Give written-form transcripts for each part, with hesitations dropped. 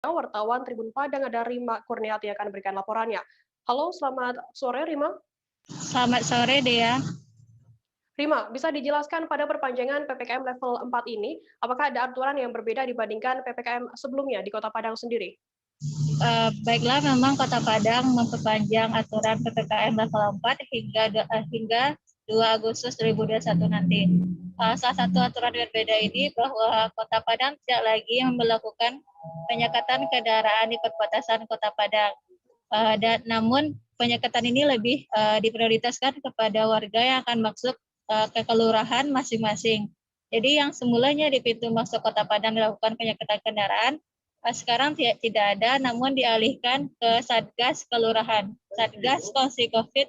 wartawan Tribun Padang ada Rima Kurniati yang akan memberikan laporannya. Halo, selamat sore Rima. Selamat sore, Dea. Rima, bisa dijelaskan pada perpanjangan PPKM level 4 ini, apakah ada aturan yang berbeda dibandingkan PPKM sebelumnya di Kota Padang sendiri? Baiklah, memang Kota Padang memperpanjang aturan PPKM level 4 hingga 2 Agustus 2021 nanti. Salah satu aturan yang berbeda ini bahwa Kota Padang tidak lagi melakukan penyekatan kendaraan di perbatasan Kota Padang. Namun penyekatan ini lebih diprioritaskan kepada warga yang akan masuk ke kelurahan masing-masing. Jadi yang semulanya di pintu masuk Kota Padang dilakukan penyekatan kendaraan, sekarang tidak ada, namun dialihkan ke Satgas Kelurahan, Satgas Kongsi COVID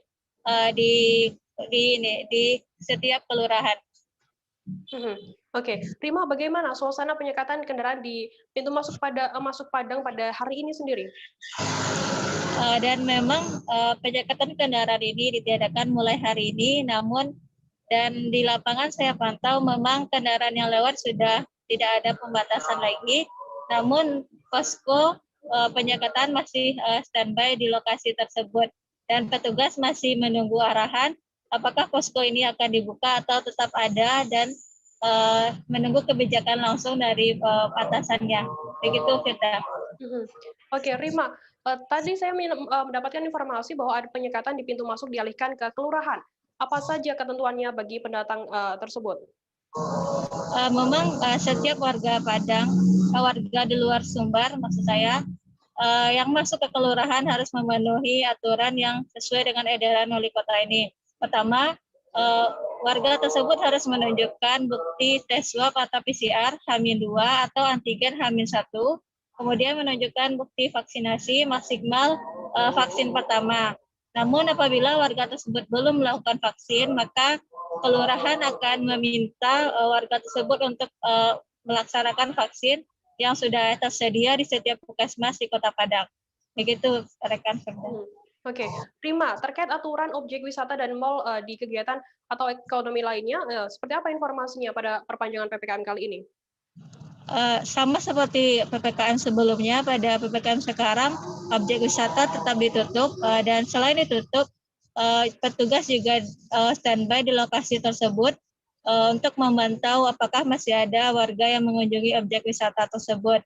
di setiap kelurahan. Oke, Rima, bagaimana suasana penyekatan kendaraan di pintu masuk Padang pada hari ini sendiri? Dan memang penyekatan kendaraan ini ditiadakan mulai hari ini, namun dan di lapangan saya pantau memang kendaraan yang lewat sudah tidak ada pembatasan lagi, namun posko penyekatan masih standby di lokasi tersebut dan petugas masih menunggu arahan apakah posko ini akan dibuka atau tetap ada dan menunggu kebijakan langsung dari atasannya. Begitu, Firda. Oke, Rima, tadi saya mendapatkan informasi bahwa ada penyekatan di pintu masuk dialihkan ke kelurahan. Apa saja ketentuannya bagi pendatang tersebut? Memang setiap warga Padang, warga di luar Sumbar, maksud saya, yang masuk ke kelurahan harus memenuhi aturan yang sesuai dengan edaran wali kota ini. Pertama, warga tersebut harus menunjukkan bukti tes swab atau PCR H-2 atau antigen H-1, kemudian menunjukkan bukti vaksinasi maksimal vaksin pertama. Namun apabila warga tersebut belum melakukan vaksin, maka kelurahan akan meminta warga tersebut untuk melaksanakan vaksin yang sudah tersedia di setiap puskesmas di Kota Padang. Begitu, rekan Firda. Oke, Prima, terkait aturan objek wisata dan mal di kegiatan atau ekonomi lainnya, seperti apa informasinya pada perpanjangan PPKM kali ini? Sama seperti PPKM sebelumnya, pada PPKM sekarang objek wisata tetap ditutup dan selain ditutup, petugas juga standby di lokasi tersebut untuk memantau apakah masih ada warga yang mengunjungi objek wisata tersebut.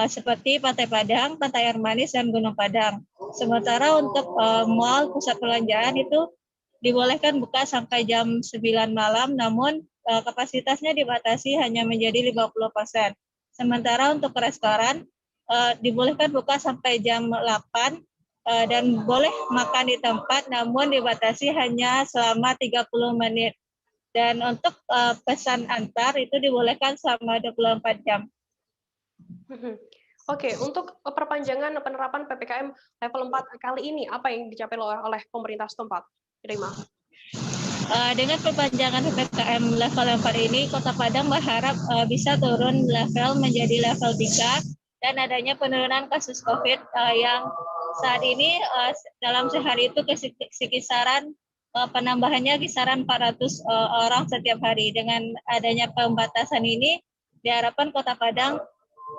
Seperti Pantai Padang, Pantai Air Manis, dan Gunung Padang. Sementara untuk mal, pusat perbelanjaan itu dibolehkan buka sampai jam 9 malam, namun kapasitasnya dibatasi hanya menjadi 50%. Sementara untuk restoran dibolehkan buka sampai jam 8 dan boleh makan di tempat, namun dibatasi hanya selama 30 menit. Dan untuk pesan antar itu dibolehkan selama 24 jam. Oke, untuk perpanjangan penerapan PPKM level 4 kali ini, apa yang dicapai oleh pemerintah setempat? Terima. Dengan perpanjangan PPKM level 4 ini, Kota Padang berharap bisa turun level menjadi level 3 dan adanya penurunan kasus COVID yang saat ini dalam sehari itu kisaran penambahannya kisaran 400 orang setiap hari. Dengan adanya pembatasan ini, diharapkan Kota Padang,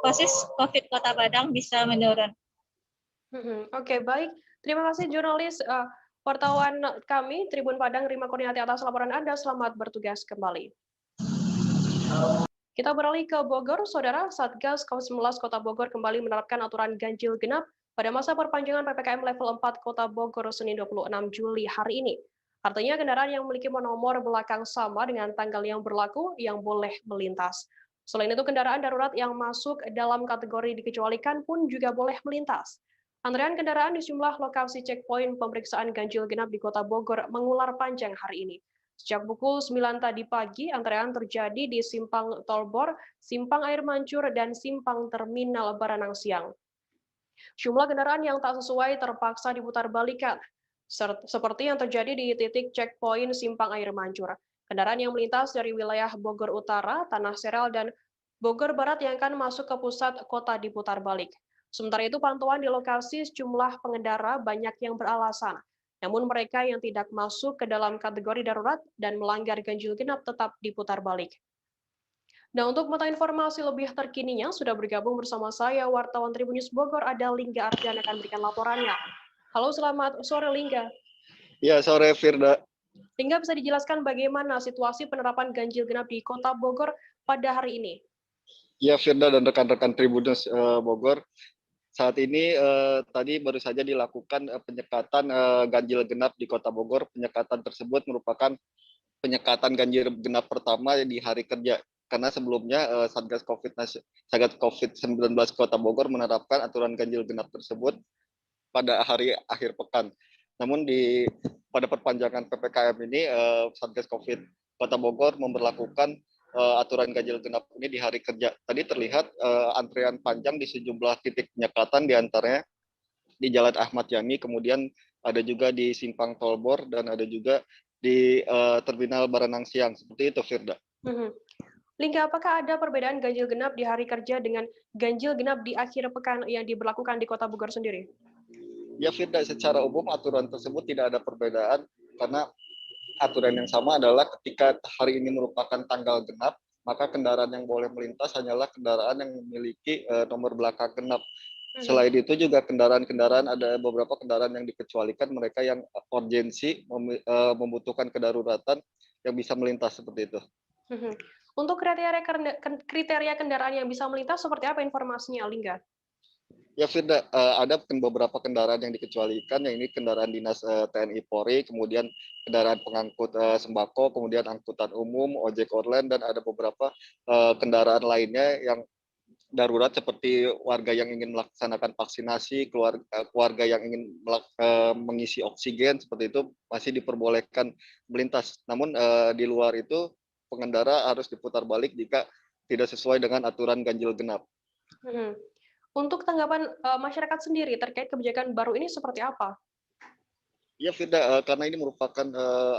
kasus COVID Kota Padang bisa menurun. Oke, baik. Terima kasih jurnalis wartawan kami, Tribun Padang, Rima Kurniati atas laporan Anda. Selamat bertugas kembali. Kita beralih ke Bogor, Saudara. Satgas COVID-19 Kota Bogor kembali menerapkan aturan ganjil genap pada masa perpanjangan PPKM level 4 Kota Bogor Senin 26 Juli hari ini. Artinya kendaraan yang memiliki nomor belakang sama dengan tanggal yang berlaku yang boleh melintas. Selain itu, kendaraan darurat yang masuk dalam kategori dikecualikan pun juga boleh melintas. Antrean kendaraan di sejumlah lokasi checkpoint pemeriksaan ganjil genap di Kota Bogor mengular panjang hari ini. Sejak pukul 9 tadi pagi, antrean terjadi di Simpang Tolbor, Simpang Air Mancur, dan Simpang Terminal Baranang Siang. Jumlah kendaraan yang tak sesuai terpaksa diputar balikan, seperti yang terjadi di titik checkpoint Simpang Air Mancur. Kendaraan yang melintas dari wilayah Bogor Utara, Tanah Seral, dan Bogor Barat yang akan masuk ke pusat kota diputar balik. Sementara itu, pantauan di lokasi sejumlah pengendara banyak yang beralasan. Namun mereka yang tidak masuk ke dalam kategori darurat dan melanggar ganjil genap tetap diputar balik. Nah, untuk mengetahui informasi lebih terkininya, sudah bergabung bersama saya, wartawan Tribun News Bogor, ada Lingga Ardian akan berikan laporannya. Halo, selamat sore Lingga. Ya, sore Firda. Lingga, bisa dijelaskan bagaimana situasi penerapan ganjil genap di Kota Bogor pada hari ini? Ya, Firda dan rekan-rekan Tribun News Bogor. Saat ini tadi baru saja dilakukan penyekatan ganjil genap di Kota Bogor. Penyekatan tersebut merupakan penyekatan ganjil genap pertama di hari kerja. Karena sebelumnya Satgas COVID-19 Kota Bogor menerapkan aturan ganjil genap tersebut pada hari akhir pekan. Namun pada perpanjangan PPKM ini Satgas Covid Kota Bogor memberlakukan aturan ganjil genap ini di hari kerja. Tadi terlihat antrian panjang di sejumlah titik penyekatan, di antaranya di Jalan Ahmad Yani, kemudian ada juga di Simpang Tolbor, dan ada juga di Terminal Baranang Siang. Seperti itu, Firda. Lingga, apakah ada perbedaan ganjil genap di hari kerja dengan ganjil genap di akhir pekan yang diberlakukan di Kota Bogor sendiri? Ya, Firda, secara umum aturan tersebut tidak ada perbedaan, karena aturan yang sama adalah ketika hari ini merupakan tanggal genap, maka kendaraan yang boleh melintas hanyalah kendaraan yang memiliki nomor belakang genap. Selain itu juga ada beberapa kendaraan yang dikecualikan, mereka yang urgensi membutuhkan kedaruratan yang bisa melintas, seperti itu. Untuk kriteria kendaraan yang bisa melintas seperti apa informasinya, Lingga? Ya, Firda, ada beberapa kendaraan yang dikecualikan, yang ini kendaraan dinas TNI Polri, kemudian kendaraan pengangkut sembako, kemudian angkutan umum, ojek online, dan ada beberapa kendaraan lainnya yang darurat seperti warga yang ingin melaksanakan vaksinasi, keluarga yang ingin mengisi oksigen, seperti itu masih diperbolehkan melintas. Namun di luar itu pengendara harus diputar balik jika tidak sesuai dengan aturan ganjil genap. Untuk tanggapan masyarakat sendiri terkait kebijakan baru ini seperti apa? Ya, Firda, karena ini merupakan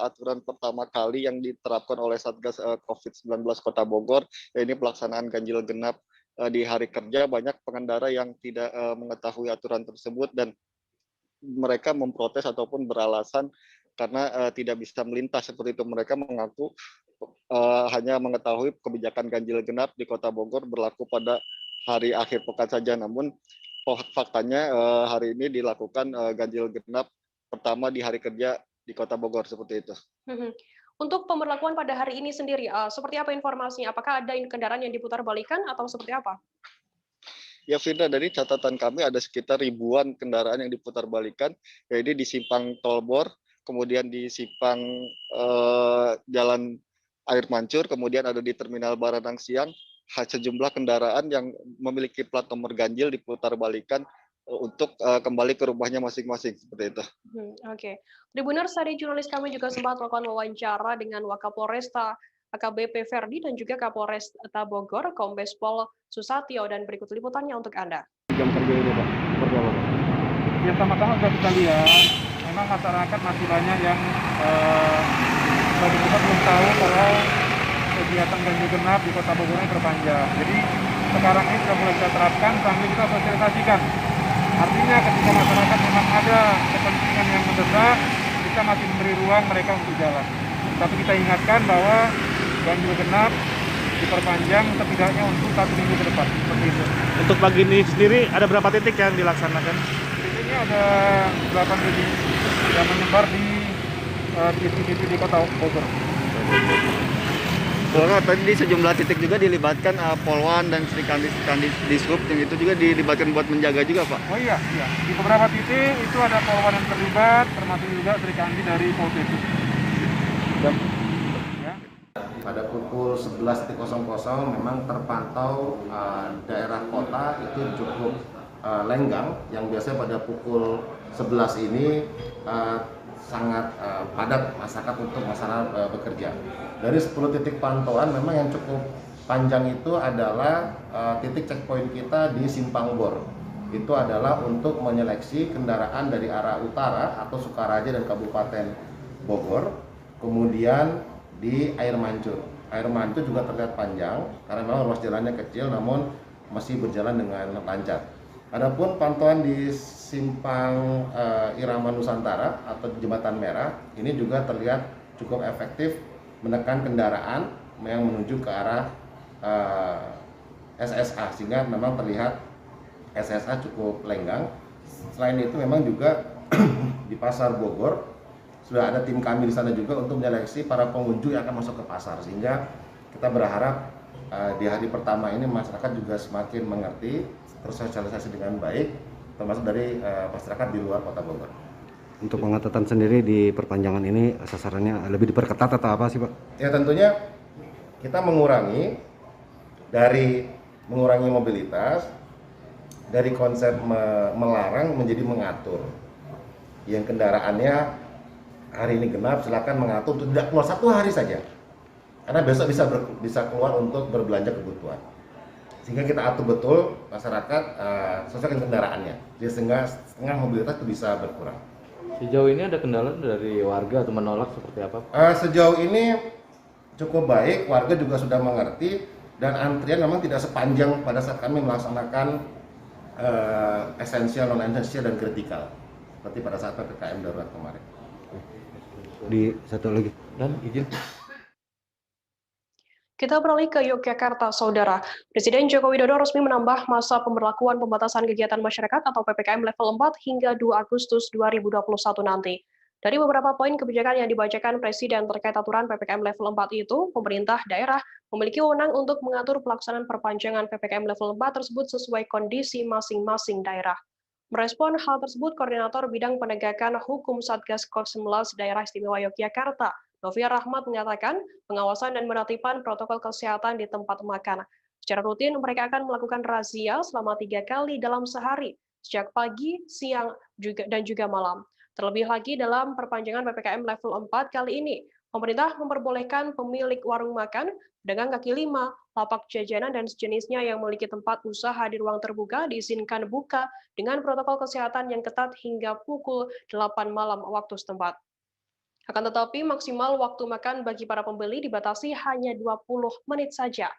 aturan pertama kali yang diterapkan oleh Satgas COVID-19 Kota Bogor, ini pelaksanaan ganjil genap di hari kerja. Banyak pengendara yang tidak mengetahui aturan tersebut dan mereka memprotes ataupun beralasan karena tidak bisa melintas, seperti itu. Mereka mengaku hanya mengetahui kebijakan ganjil genap di Kota Bogor berlaku pada hari akhir pekan saja, namun faktanya hari ini dilakukan ganjil genap pertama di hari kerja di Kota Bogor, seperti itu. Untuk pemberlakuan pada hari ini sendiri, seperti apa informasinya? Apakah ada kendaraan yang diputar balikan atau seperti apa? Ya, Firda, dari catatan kami ada sekitar ribuan kendaraan yang diputar balikan, yaitu di Simpang Tolbor, kemudian di Simpang Jalan Air Mancur, kemudian ada di Terminal Baranang Siang. Sejumlah kendaraan yang memiliki plat nomor ganjil diputar balikan untuk kembali ke rumahnya masing-masing, seperti itu. Oke. Tribuners, tadi jurnalis kami juga sempat melakukan wawancara dengan Wakapolresta AKBP Ferdi dan juga Kapolresta Bogor, Kombes Pol Susatyo, dan berikut liputannya untuk Anda. Jam kerja ini, Pak, seperti apa? Ya, sama-sama sudah kita lihat, memang masyarakat masih banyak yang belum tahu kalau kegiatan ganjil genap di Kota Bogor ini berpanjang. Jadi sekarang ini sudah mulai kita terapkan sambil kita sosialisasikan. Artinya ketika masyarakat memang ada kepentingan yang mendesak, kita masih memberi ruang mereka untuk jalan. Tapi kita ingatkan bahwa ganjil genap diperpanjang setidaknya untuk 1 minggu ke depan, seperti itu. Untuk pagi ini sendiri ada berapa titik yang dilaksanakan? Titiknya ada 8 titik yang menyebar di titik-titik di Kota Bogor. Soalnya tadi di sejumlah titik juga dilibatkan Polwan dan Srikandi Dishub, yang itu juga dilibatkan buat menjaga juga, Pak. Oh iya. Di beberapa titik itu ada Polwan yang terlibat, termasuk juga Srikandi dari Poltesu. Ya. Pada pukul 11.00 memang terpantau daerah kota itu cukup lenggang, yang biasanya pada pukul 11 ini sangat padat masyarakat untuk masyarakat bekerja. Dari 10 titik pantauan memang yang cukup panjang itu adalah titik checkpoint kita di Simpang Bor. Itu adalah untuk menyeleksi kendaraan dari arah utara atau Sukaraja dan Kabupaten Bogor, kemudian di Air Mancur. Air Mancur juga terlihat panjang karena memang ruas jalannya kecil namun masih berjalan dengan lancar. Adapun pantauan di Simpang Irama Nusantara atau Jembatan Merah ini juga terlihat cukup efektif menekan kendaraan yang menuju ke arah SSA, sehingga memang terlihat SSA cukup lenggang. Selain itu memang juga di pasar Bogor sudah ada tim kami di sana juga untuk menyeleksi para pengunjung yang akan masuk ke pasar, sehingga kita berharap di hari pertama ini masyarakat juga semakin mengerti, tersosialisasi dengan baik, termasuk dari masyarakat di luar Kota Bogor. Untuk pengetatan sendiri di perpanjangan ini sasarannya lebih diperketat atau apa sih Pak? Ya tentunya kita mengurangi mobilitas, dari konsep melarang menjadi mengatur. Yang kendaraannya hari ini genap, silakan mengatur untuk tidak keluar 1 hari saja, karena besok bisa keluar untuk berbelanja kebutuhan. Sehingga kita atur betul masyarakat sesuai dengan kendaraannya, jadi setengah mobilitas itu bisa berkurang. Sejauh ini ada kendala dari warga atau menolak seperti apa? Sejauh ini cukup baik, warga juga sudah mengerti, dan antrian memang tidak sepanjang pada saat kami melaksanakan esensial, non-esensial, dan kritikal seperti pada saat PPKM darurat kemarin. Di satu lagi. Dan izin. Kita beralih ke Yogyakarta, Saudara. Presiden Joko Widodo resmi menambah masa pemberlakuan pembatasan kegiatan masyarakat atau PPKM level 4 hingga 2 Agustus 2021 nanti. Dari beberapa poin kebijakan yang dibacakan Presiden terkait aturan PPKM level 4 itu, pemerintah daerah memiliki wewenang untuk mengatur pelaksanaan perpanjangan PPKM level 4 tersebut sesuai kondisi masing-masing daerah. Merespon hal tersebut, Koordinator Bidang Penegakan Hukum Satgas COVID-19 Daerah Istimewa Yogyakarta, Novia Rahmat mengatakan, pengawasan dan penertiban protokol kesehatan di tempat makan. Secara rutin, mereka akan melakukan razia selama 3 kali dalam sehari, sejak pagi, siang, dan juga malam. Terlebih lagi dalam perpanjangan PPKM level 4 kali ini, pemerintah memperbolehkan pemilik warung makan, pedagang kaki lima, lapak jajanan, dan sejenisnya yang memiliki tempat usaha di ruang terbuka diizinkan buka dengan protokol kesehatan yang ketat hingga pukul 8 malam waktu setempat. Akan tetapi maksimal waktu makan bagi para pembeli dibatasi hanya 20 menit saja.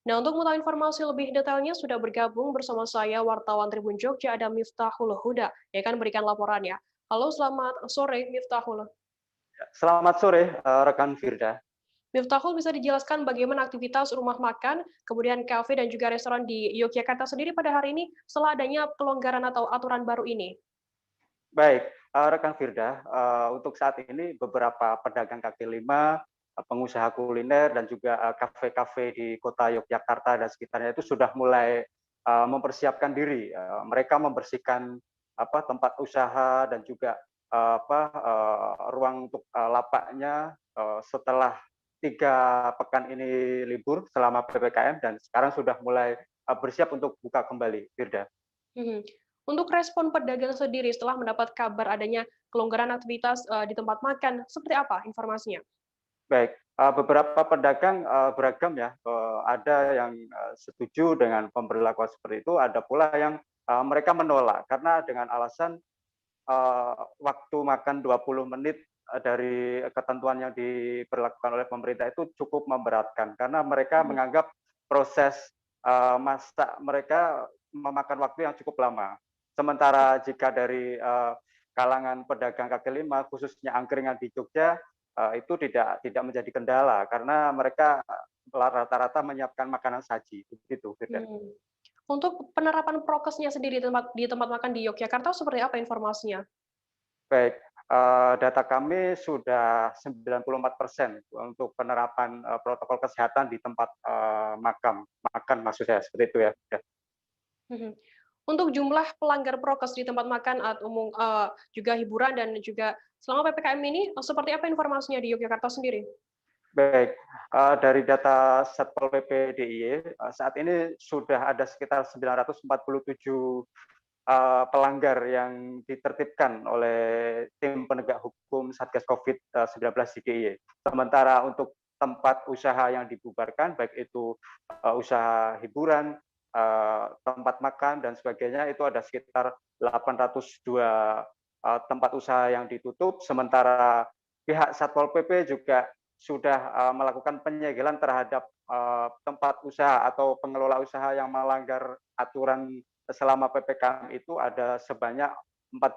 Nah, untuk mengetahui informasi lebih detailnya sudah bergabung bersama saya wartawan Tribun Jogja ada Miftahul Huda yang akan memberikan laporannya. Halo, selamat sore Miftahul. Selamat sore rekan Firda. Miftahul, bisa dijelaskan bagaimana aktivitas rumah makan, kemudian kafe dan juga restoran di Yogyakarta sendiri pada hari ini setelah adanya pelonggaran atau aturan baru ini? Baik, rekan Firda, untuk saat ini beberapa pedagang kaki lima, pengusaha kuliner, dan juga kafe-kafe di kota Yogyakarta dan sekitarnya itu sudah mulai mempersiapkan diri. Mereka membersihkan tempat usaha dan juga ruang untuk lapaknya setelah 3 pekan ini libur selama PPKM, dan sekarang sudah mulai bersiap untuk buka kembali, Firda. Untuk respon pedagang sendiri setelah mendapat kabar adanya kelonggaran aktivitas di tempat makan, seperti apa informasinya? Baik, beberapa pedagang beragam ya, ada yang setuju dengan pemberlakuan seperti itu, ada pula yang mereka menolak karena dengan alasan waktu makan 20 menit dari ketentuan yang diberlakukan oleh pemerintah itu cukup memberatkan, karena mereka menganggap proses masak mereka memakan waktu yang cukup lama. Sementara jika dari kalangan pedagang kaki lima, khususnya angkringan di Jogja, itu tidak menjadi kendala karena mereka rata-rata menyiapkan makanan saji, begitu. Untuk penerapan prokesnya sendiri di tempat makan di Yogyakarta seperti apa informasinya? Baik, data kami sudah 94% untuk penerapan protokol kesehatan di tempat makan maksud saya, seperti itu ya. Untuk jumlah pelanggar prokes di tempat makan umum, juga hiburan dan juga selama PPKM ini, seperti apa informasinya di Yogyakarta sendiri? Baik, dari data Satpol PP DIY, saat ini sudah ada sekitar 947 pelanggar yang ditertibkan oleh tim penegak hukum Satgas COVID-19 di DIY. Sementara untuk tempat usaha yang dibubarkan, baik itu usaha hiburan, tempat makan dan sebagainya, itu ada sekitar 802 tempat usaha yang ditutup, sementara pihak Satpol PP juga sudah melakukan penyegelan terhadap tempat usaha atau pengelola usaha yang melanggar aturan selama PPKM itu ada sebanyak 45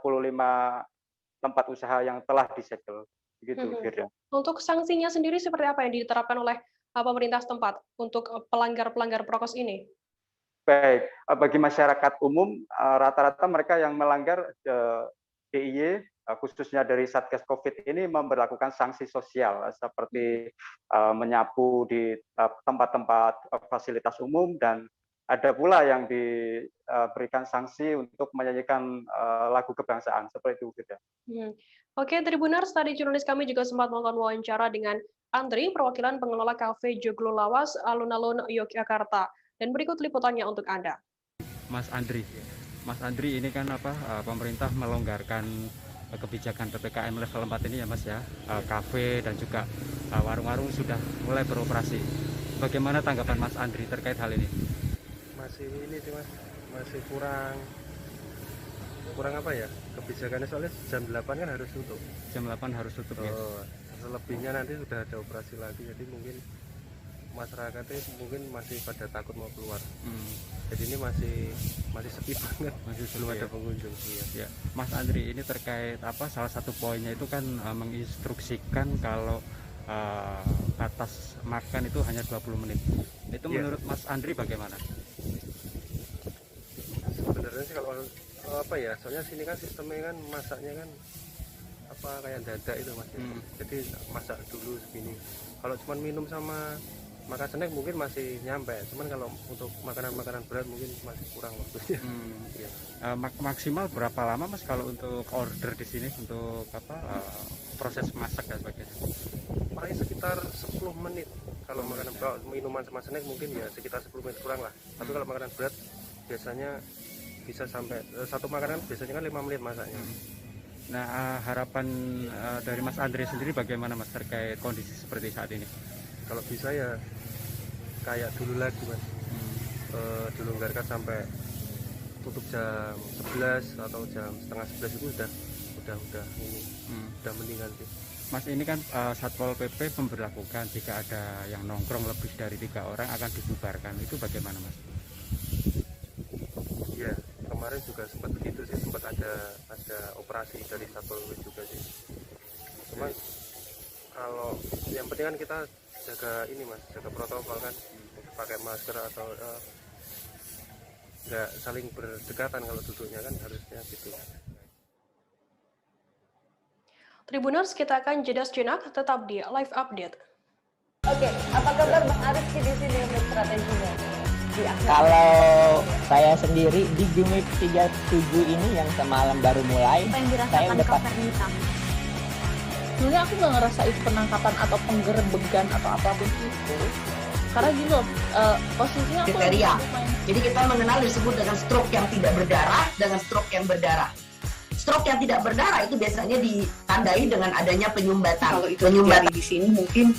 tempat usaha yang telah disegel. Begitu, Firda. Untuk sanksinya sendiri seperti apa yang diterapkan oleh pemerintah setempat untuk pelanggar-pelanggar prokes ini? Baik, bagi masyarakat umum, rata-rata mereka yang melanggar DIY, khususnya dari Satgas Covid ini memberlakukan sanksi sosial seperti menyapu di tempat-tempat fasilitas umum, dan ada pula yang diberikan sanksi untuk menyanyikan lagu kebangsaan seperti itu. Oke, Tribuners, tadi jurnalis kami juga sempat melakukan wawancara dengan Andri, perwakilan pengelola kafe Joglo Lawas, alun-alun Yogyakarta. Dan berikut liputannya untuk Anda. Mas Andri ini kan pemerintah melonggarkan kebijakan PPKM level 4 ini ya Mas ya. Kafe dan juga warung-warung sudah mulai beroperasi. Bagaimana tanggapan Mas Andri terkait hal ini? Masih ini sih Mas, masih kurang apa ya, kebijakannya soalnya jam 8 kan harus tutup. Jam 8 harus tutup ya? Selebihnya nanti sudah ada operasi lagi, jadi mungkin masyarakatnya mungkin masih pada takut mau keluar. Jadi ini masih sepi banget, belum ada pengunjung. Ya. Mas Andri, ini terkait salah satu poinnya itu kan menginstruksikan kalau batas makan itu hanya 20 menit. Itu menurut Mas Andri bagaimana? Sebenarnya sih kalau soalnya sini kan sistemnya kan masaknya kan kayak dadak itu Mas. Jadi masak dulu segini. Kalau cuma minum sama makan snack mungkin masih nyampe, cuman kalau untuk makanan-makanan berat mungkin masih kurang waktunya. Maksimal berapa lama Mas kalau untuk order di sini untuk proses masak dan sebagainya? Paling sekitar 10 menit. Kalau minuman sama snack mungkin ya sekitar 10 menit kurang lah. Tapi kalau makanan berat biasanya bisa sampai satu makanan biasanya kan 5 menit masaknya. Nah, harapan dari Mas Andri sendiri bagaimana Mas terkait kondisi seperti saat ini? Kalau bisa ya kayak dulu lagi Mas, dilonggarkan sampai tutup jam 11 atau jam setengah 11 itu udah mendingan sih. Mas, ini kan Satpol PP memberlakukan jika ada yang nongkrong lebih dari 3 orang akan dibubarkan, itu bagaimana Mas? Ya, kemarin juga sempat begitu sih, sempat ada operasi dari Satpol PP juga sih. Cuma kalau yang penting kan kita jaga ini Mas, jaga protokol kan, pakai masker atau nggak saling berdekatan kalau duduknya kan, harusnya gitu. Tribuners, kita akan jeda sejenak, tetap di live update. Oke, apa kabar Bang Aris di sini untuk strateginya? Kalau saya sendiri di Gumik 37 ini yang semalam baru mulai, saya udah pasti. Sebenarnya aku nggak ngerasa itu penangkapan atau penggerebegan atau apapun itu, karena gini loh, posisinya aku kriteria. Jadi kita mengenal disebut dengan stroke yang tidak berdarah dengan stroke yang berdarah. Stroke yang tidak berdarah itu biasanya ditandai dengan adanya penyumbatan. Kalau itu terjadi di sini mungkin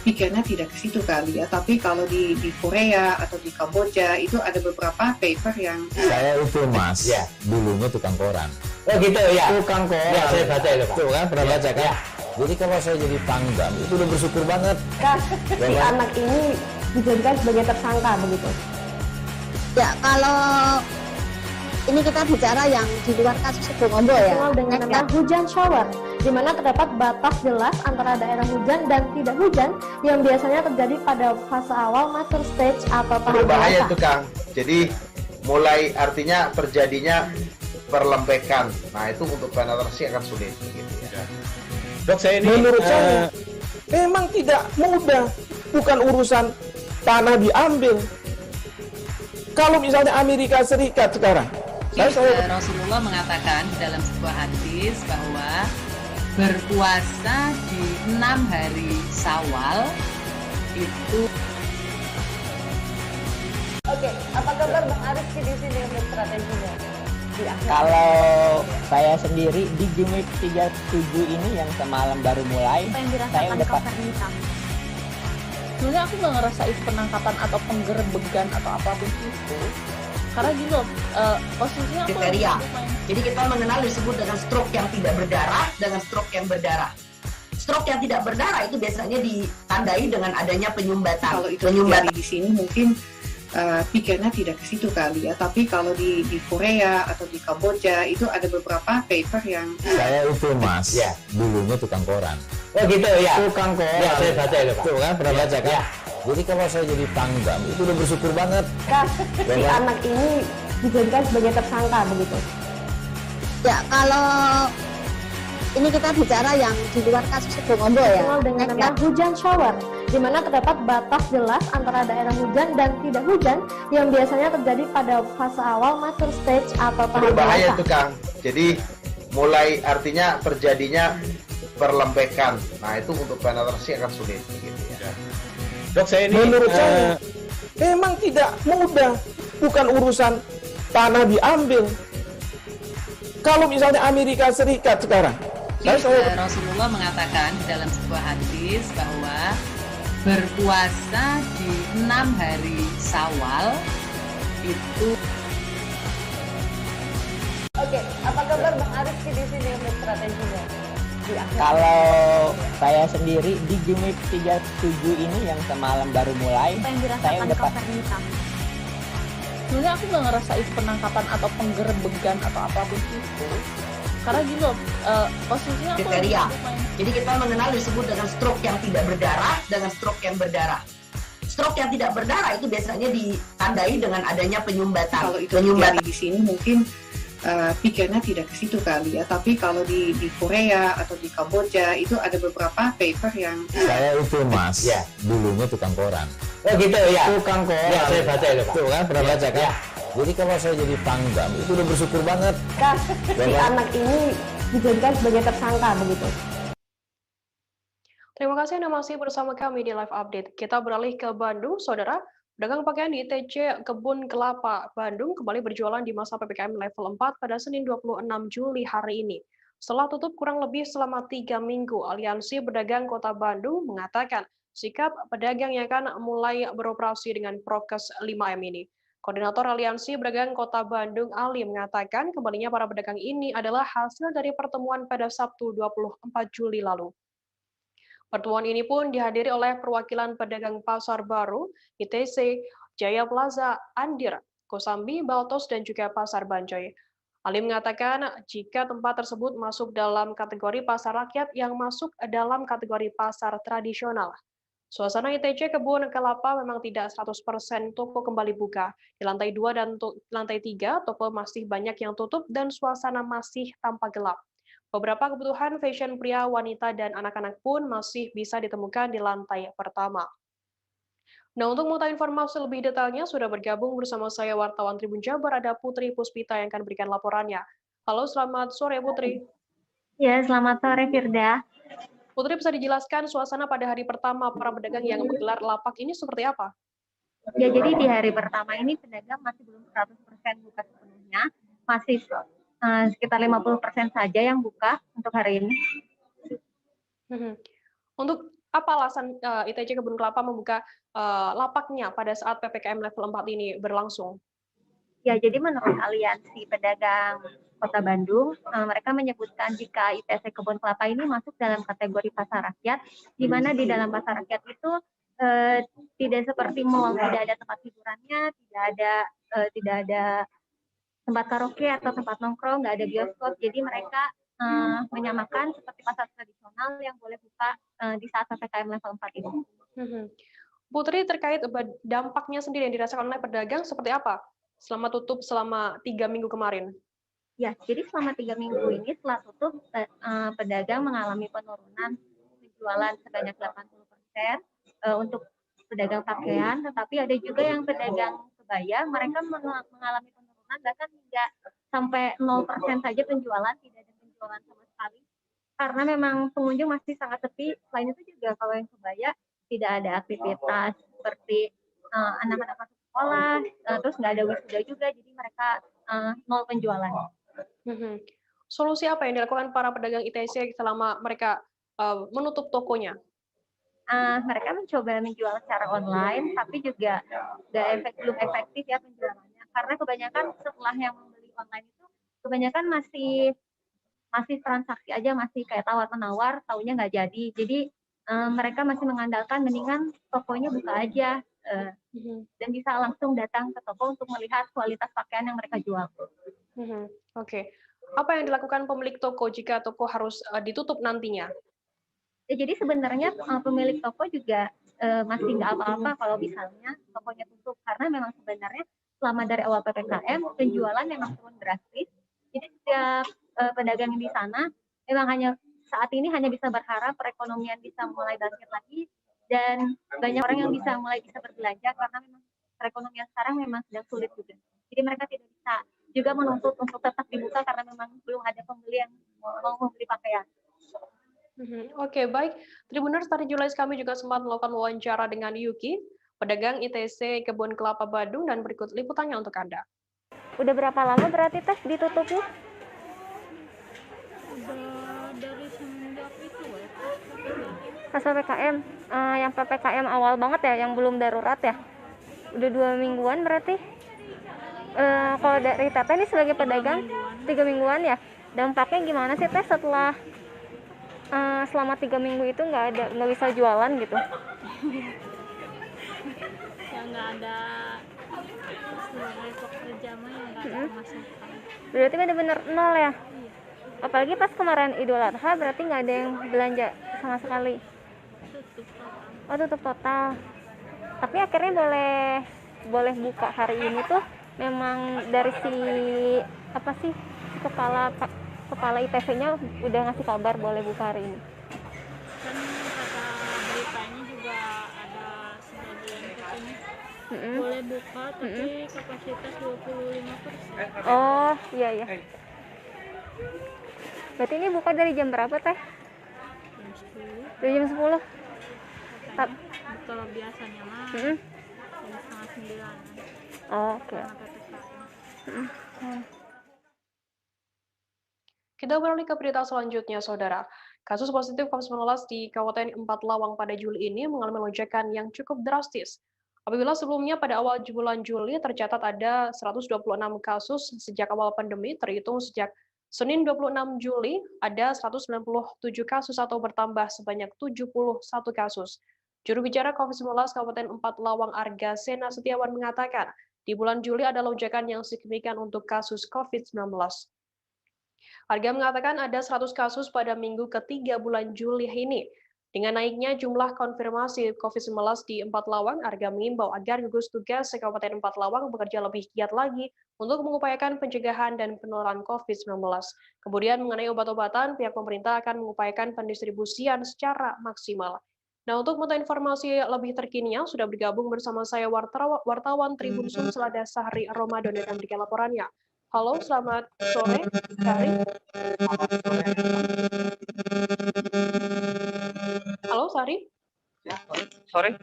pikirnya tidak ke situ kali ya, tapi kalau di Korea atau di Kamboja itu ada beberapa paper yang saya itu Mas, dulunya tukang koran. Oh gitu ya. Tukang koran. Ya, saya baca itu Pak. Tuh kan pernah baca kan? Jadi kalau saya jadi pangdam itu udah bersyukur banget. Si anak ini dijadikan sebagai tersangka begitu. Ya, kalau ini kita bicara yang di luar kasus Sebongombo ya. Dengan nama hujan shower, di mana terdapat batas jelas antara daerah hujan dan tidak hujan yang biasanya terjadi pada fase awal mature stage atau tahap berbahaya dewasa. itu Kang. Jadi mulai artinya terjadinya perlembekan. Nah itu untuk penetrasi akan sulit. Gitu ya. Dok, saya ini menurut saya memang tidak mudah, bukan urusan tanah diambil. Kalau misalnya Amerika Serikat sekarang, Rasulullah mengatakan dalam sebuah hadis bahwa berpuasa di 6 hari Syawal itu. Oke, apa kabar Bang Aris di sini untuk strateginya? Kalau saya sendiri di Gumik 37 ini yang semalam baru mulai, saya udah pasti. Sebenarnya aku nggak ngerasa itu penangkapan atau penggerebegan atau apapun itu, karena gini loh, posisinya aku kriteria. Jadi kita mengenal disebut dengan stroke yang tidak berdarah dengan stroke yang berdarah. Stroke yang tidak berdarah itu biasanya ditandai dengan adanya penyumbatan. Kalau itu terjadi di sini mungkin pikirnya tidak ke situ kali ya, tapi kalau di Korea atau di Kamboja itu ada beberapa paper yang saya itu Mas, dulunya tukang koran. Oh gitu ya. Tukang koran. Ya, saya baca itu, Pak. Tuh kan, pernah baca kan? Ya. Jadi kalau saya jadi Pangdam itu udah bersyukur banget. Si anak ini dijadikan sebagai tersangka begitu. Ya, kalau ini kita bicara yang di luar kasus Sibolombo ya. Dengan nama hujan shower, di mana terdapat batas jelas antara daerah hujan dan tidak hujan yang biasanya terjadi pada fase awal mature stage atau tahap Berbahaya dewasa. tuh Kang. Jadi mulai artinya terjadinya perlembekan. Nah itu untuk penetrasi akan sulit. Gitu ya. Dok, saya ini menurut saya memang tidak mudah, bukan urusan tanah diambil. Kalau misalnya Amerika Serikat sekarang, Rasulullah mengatakan dalam sebuah hadis bahwa berpuasa di 6 hari Syawal itu. Oke, apa kabar Bang Arif di sini untuk strateginya? Kalau saya sendiri di Jumit 37 ini yang semalam baru mulai, saya udah pasti. Sebenarnya aku nggak ngerasa itu penangkapan atau penggerebegan atau apapun itu. Karena gini loh, posisinya aku kriteria. Jadi kita mengenal disebut dengan stroke yang tidak berdarah dengan stroke yang berdarah. Stroke yang tidak berdarah itu biasanya ditandai dengan adanya penyumbatan. Kalau itu terjadi di sini mungkin pikirnya tidak ke situ kali ya, tapi kalau di Korea atau di Kamboja itu ada beberapa paper yang Saya itu Mas, ya, dulunya tukang koran. oh gitu ya. Tukang koran. Ya, saya baca itu, Pak. Tuh kan, pernah baca kan? Ya. Jadi kalau saya jadi Pangdam itu udah bersyukur banget. Si anak ini dijadikan sebagai tersangka begitu. Terima kasih Anda masih bersama kami di Live Update. Kita beralih ke Bandung, Saudara. Pedagang pakaian di ITC Kebun Kelapa, Bandung kembali berjualan di masa PPKM level 4 pada Senin 26 Juli hari ini. Setelah tutup kurang lebih selama 3 minggu, Aliansi Pedagang Kota Bandung mengatakan sikap pedagang yang akan mulai beroperasi dengan prokes 5M ini. Koordinator Aliansi Pedagang Kota Bandung, Ali, mengatakan kembalinya para pedagang ini adalah hasil dari pertemuan pada Sabtu 24 Juli lalu. Pertemuan ini pun dihadiri oleh perwakilan pedagang Pasar Baru, ITC, Jaya Plaza, Andir, Kosambi, Baltos, dan juga Pasar Banjai. Ali mengatakan jika tempat tersebut masuk dalam kategori pasar rakyat yang masuk dalam kategori pasar tradisional. Suasana ITC Kebun Kelapa memang tidak 100% toko kembali buka. Di lantai 2 dan lantai 3, toko masih banyak yang tutup dan suasana masih tampak gelap. Beberapa kebutuhan fashion pria, wanita, dan anak-anak pun masih bisa ditemukan di lantai pertama. Nah, untuk mengetahui informasi lebih detailnya, sudah bergabung bersama saya wartawan Tribun Jabar, ada Putri Puspita yang akan berikan laporannya. Halo, selamat sore Putri. Ya, selamat sore Firda. Putri, bisa dijelaskan suasana pada hari pertama para pedagang yang menggelar lapak ini seperti apa? Ya, jadi di hari pertama ini pedagang masih belum 100% buka sepenuhnya, masih sekitar 50% saja yang buka untuk hari ini. Untuk apa alasan ITC Kebun Kelapa membuka lapaknya pada saat PPKM level 4 ini berlangsung? Ya, jadi menurut Aliansi Pedagang Kota Bandung, mereka menyebutkan jika ITC Kebun Kelapa ini masuk dalam kategori pasar rakyat, di mana di dalam pasar rakyat itu tidak seperti mall, tidak ada tempat hiburannya, tidak ada tempat karaoke atau tempat nongkrong, nggak ada bioskop, jadi mereka menyamakan seperti pasar tradisional yang boleh buka di saat PPKM level 4 ini. Putri, terkait dampaknya sendiri yang dirasakan oleh pedagang seperti apa selama tutup selama 3 minggu kemarin? Ya, jadi selama 3 minggu ini setelah tutup, pedagang mengalami penurunan penjualan sebanyak 80% untuk pedagang pakaian, tetapi ada juga yang pedagang kebaya, mereka mengalami bahkan hingga sampai 0% saja penjualan, tidak ada penjualan sama sekali karena memang pengunjung masih sangat sepi. Selain itu juga kalau yang kebaya tidak ada aktivitas seperti anak-anak masuk sekolah, terus nggak ada wisuda juga, jadi mereka 0 penjualan. Solusi apa yang dilakukan para pedagang ITC selama mereka menutup tokonya? Mereka mencoba menjual secara online, tapi juga belum efektif ya penjualannya. Karena kebanyakan setelah yang membeli online itu kebanyakan masih transaksi aja, masih kayak tawar-menawar, taunya nggak jadi. Jadi mereka masih mengandalkan mendingan tokonya buka aja dan bisa langsung datang ke toko untuk melihat kualitas pakaian yang mereka jual. Oke. Apa yang dilakukan pemilik toko jika toko harus ditutup nantinya? Ya, jadi sebenarnya pemilik toko juga masih nggak apa-apa kalau misalnya tokonya tutup, karena memang sebenarnya selama dari awal PPKM penjualan memang turun drastis. Jadi setiap pedagang di sana memang saat ini hanya bisa berharap perekonomian bisa mulai bangkit lagi dan banyak orang yang bisa berbelanja karena memang perekonomian sekarang memang sedang sulit juga. Jadi mereka tidak bisa juga menuntut untuk tetap dibuka karena memang belum ada pembeli yang mau membeli pakaian. Oke, baik. Tribuners, tadi Julais kami juga sempat melakukan wawancara dengan Yuki, pedagang ITC Kebun Kelapa Badung, dan berikut liputannya untuk Anda. Udah berapa lama berarti tes ditutupnya? Udah dari semenjak itu ya. Pas PPKM, yang PPKM awal banget ya, yang belum darurat ya? Udah 2 mingguan berarti? Kalau dari Teteh ini sebagai pedagang, 3 mingguan ya? Dampaknya gimana sih Teh setelah selama 3 minggu itu nggak bisa jualan gitu? Ya nggak ada sebagai pekerja mah ya nggak ada masukan. Berarti benar-benar nol ya? Apalagi pas kemarin Idul Adha berarti nggak ada yang belanja sama sekali. Tutup total. Tapi akhirnya boleh buka hari ini tuh memang dari si kepala ITC-nya udah ngasih kabar boleh buka hari ini. Kan kata beritanya juga ada sebagian katanya boleh buka tapi kapasitas 25%. Oh iya. Berarti ini buka dari jam berapa Teh? Jam 10. Dari jam 10? Kalau biasanya mah jam 8:30. Oke. Kita beralih ke berita selanjutnya, Saudara. Kasus positif COVID-19 di Kabupaten 4 Lawang pada Juli ini mengalami lonjakan yang cukup drastis. Apabila sebelumnya pada awal bulan Juli tercatat ada 126 kasus sejak awal pandemi, terhitung sejak Senin 26 Juli ada 197 kasus atau bertambah sebanyak 71 kasus. Juru bicara COVID-19 Kabupaten 4 Lawang Arga Sena Setiawan mengatakan, di bulan Juli ada lonjakan yang signifikan untuk kasus COVID-19. Arga mengatakan ada 100 kasus pada minggu ketiga bulan Juli ini. Dengan naiknya jumlah konfirmasi COVID-19 di 4 Lawang, Arga mengimbau agar gugus tugas Kabupaten 4 Lawang bekerja lebih giat lagi untuk mengupayakan pencegahan dan penularan COVID-19. Kemudian mengenai obat-obatan, pihak pemerintah akan mengupayakan pendistribusian secara maksimal. Nah, untuk mengetahui informasi lebih terkininya, sudah bergabung bersama saya wartawan Tribun Sum Selada Sahri Ramadan dan berikan laporannya. Halo, selamat sore, Sari. Halo, Sari. Sore.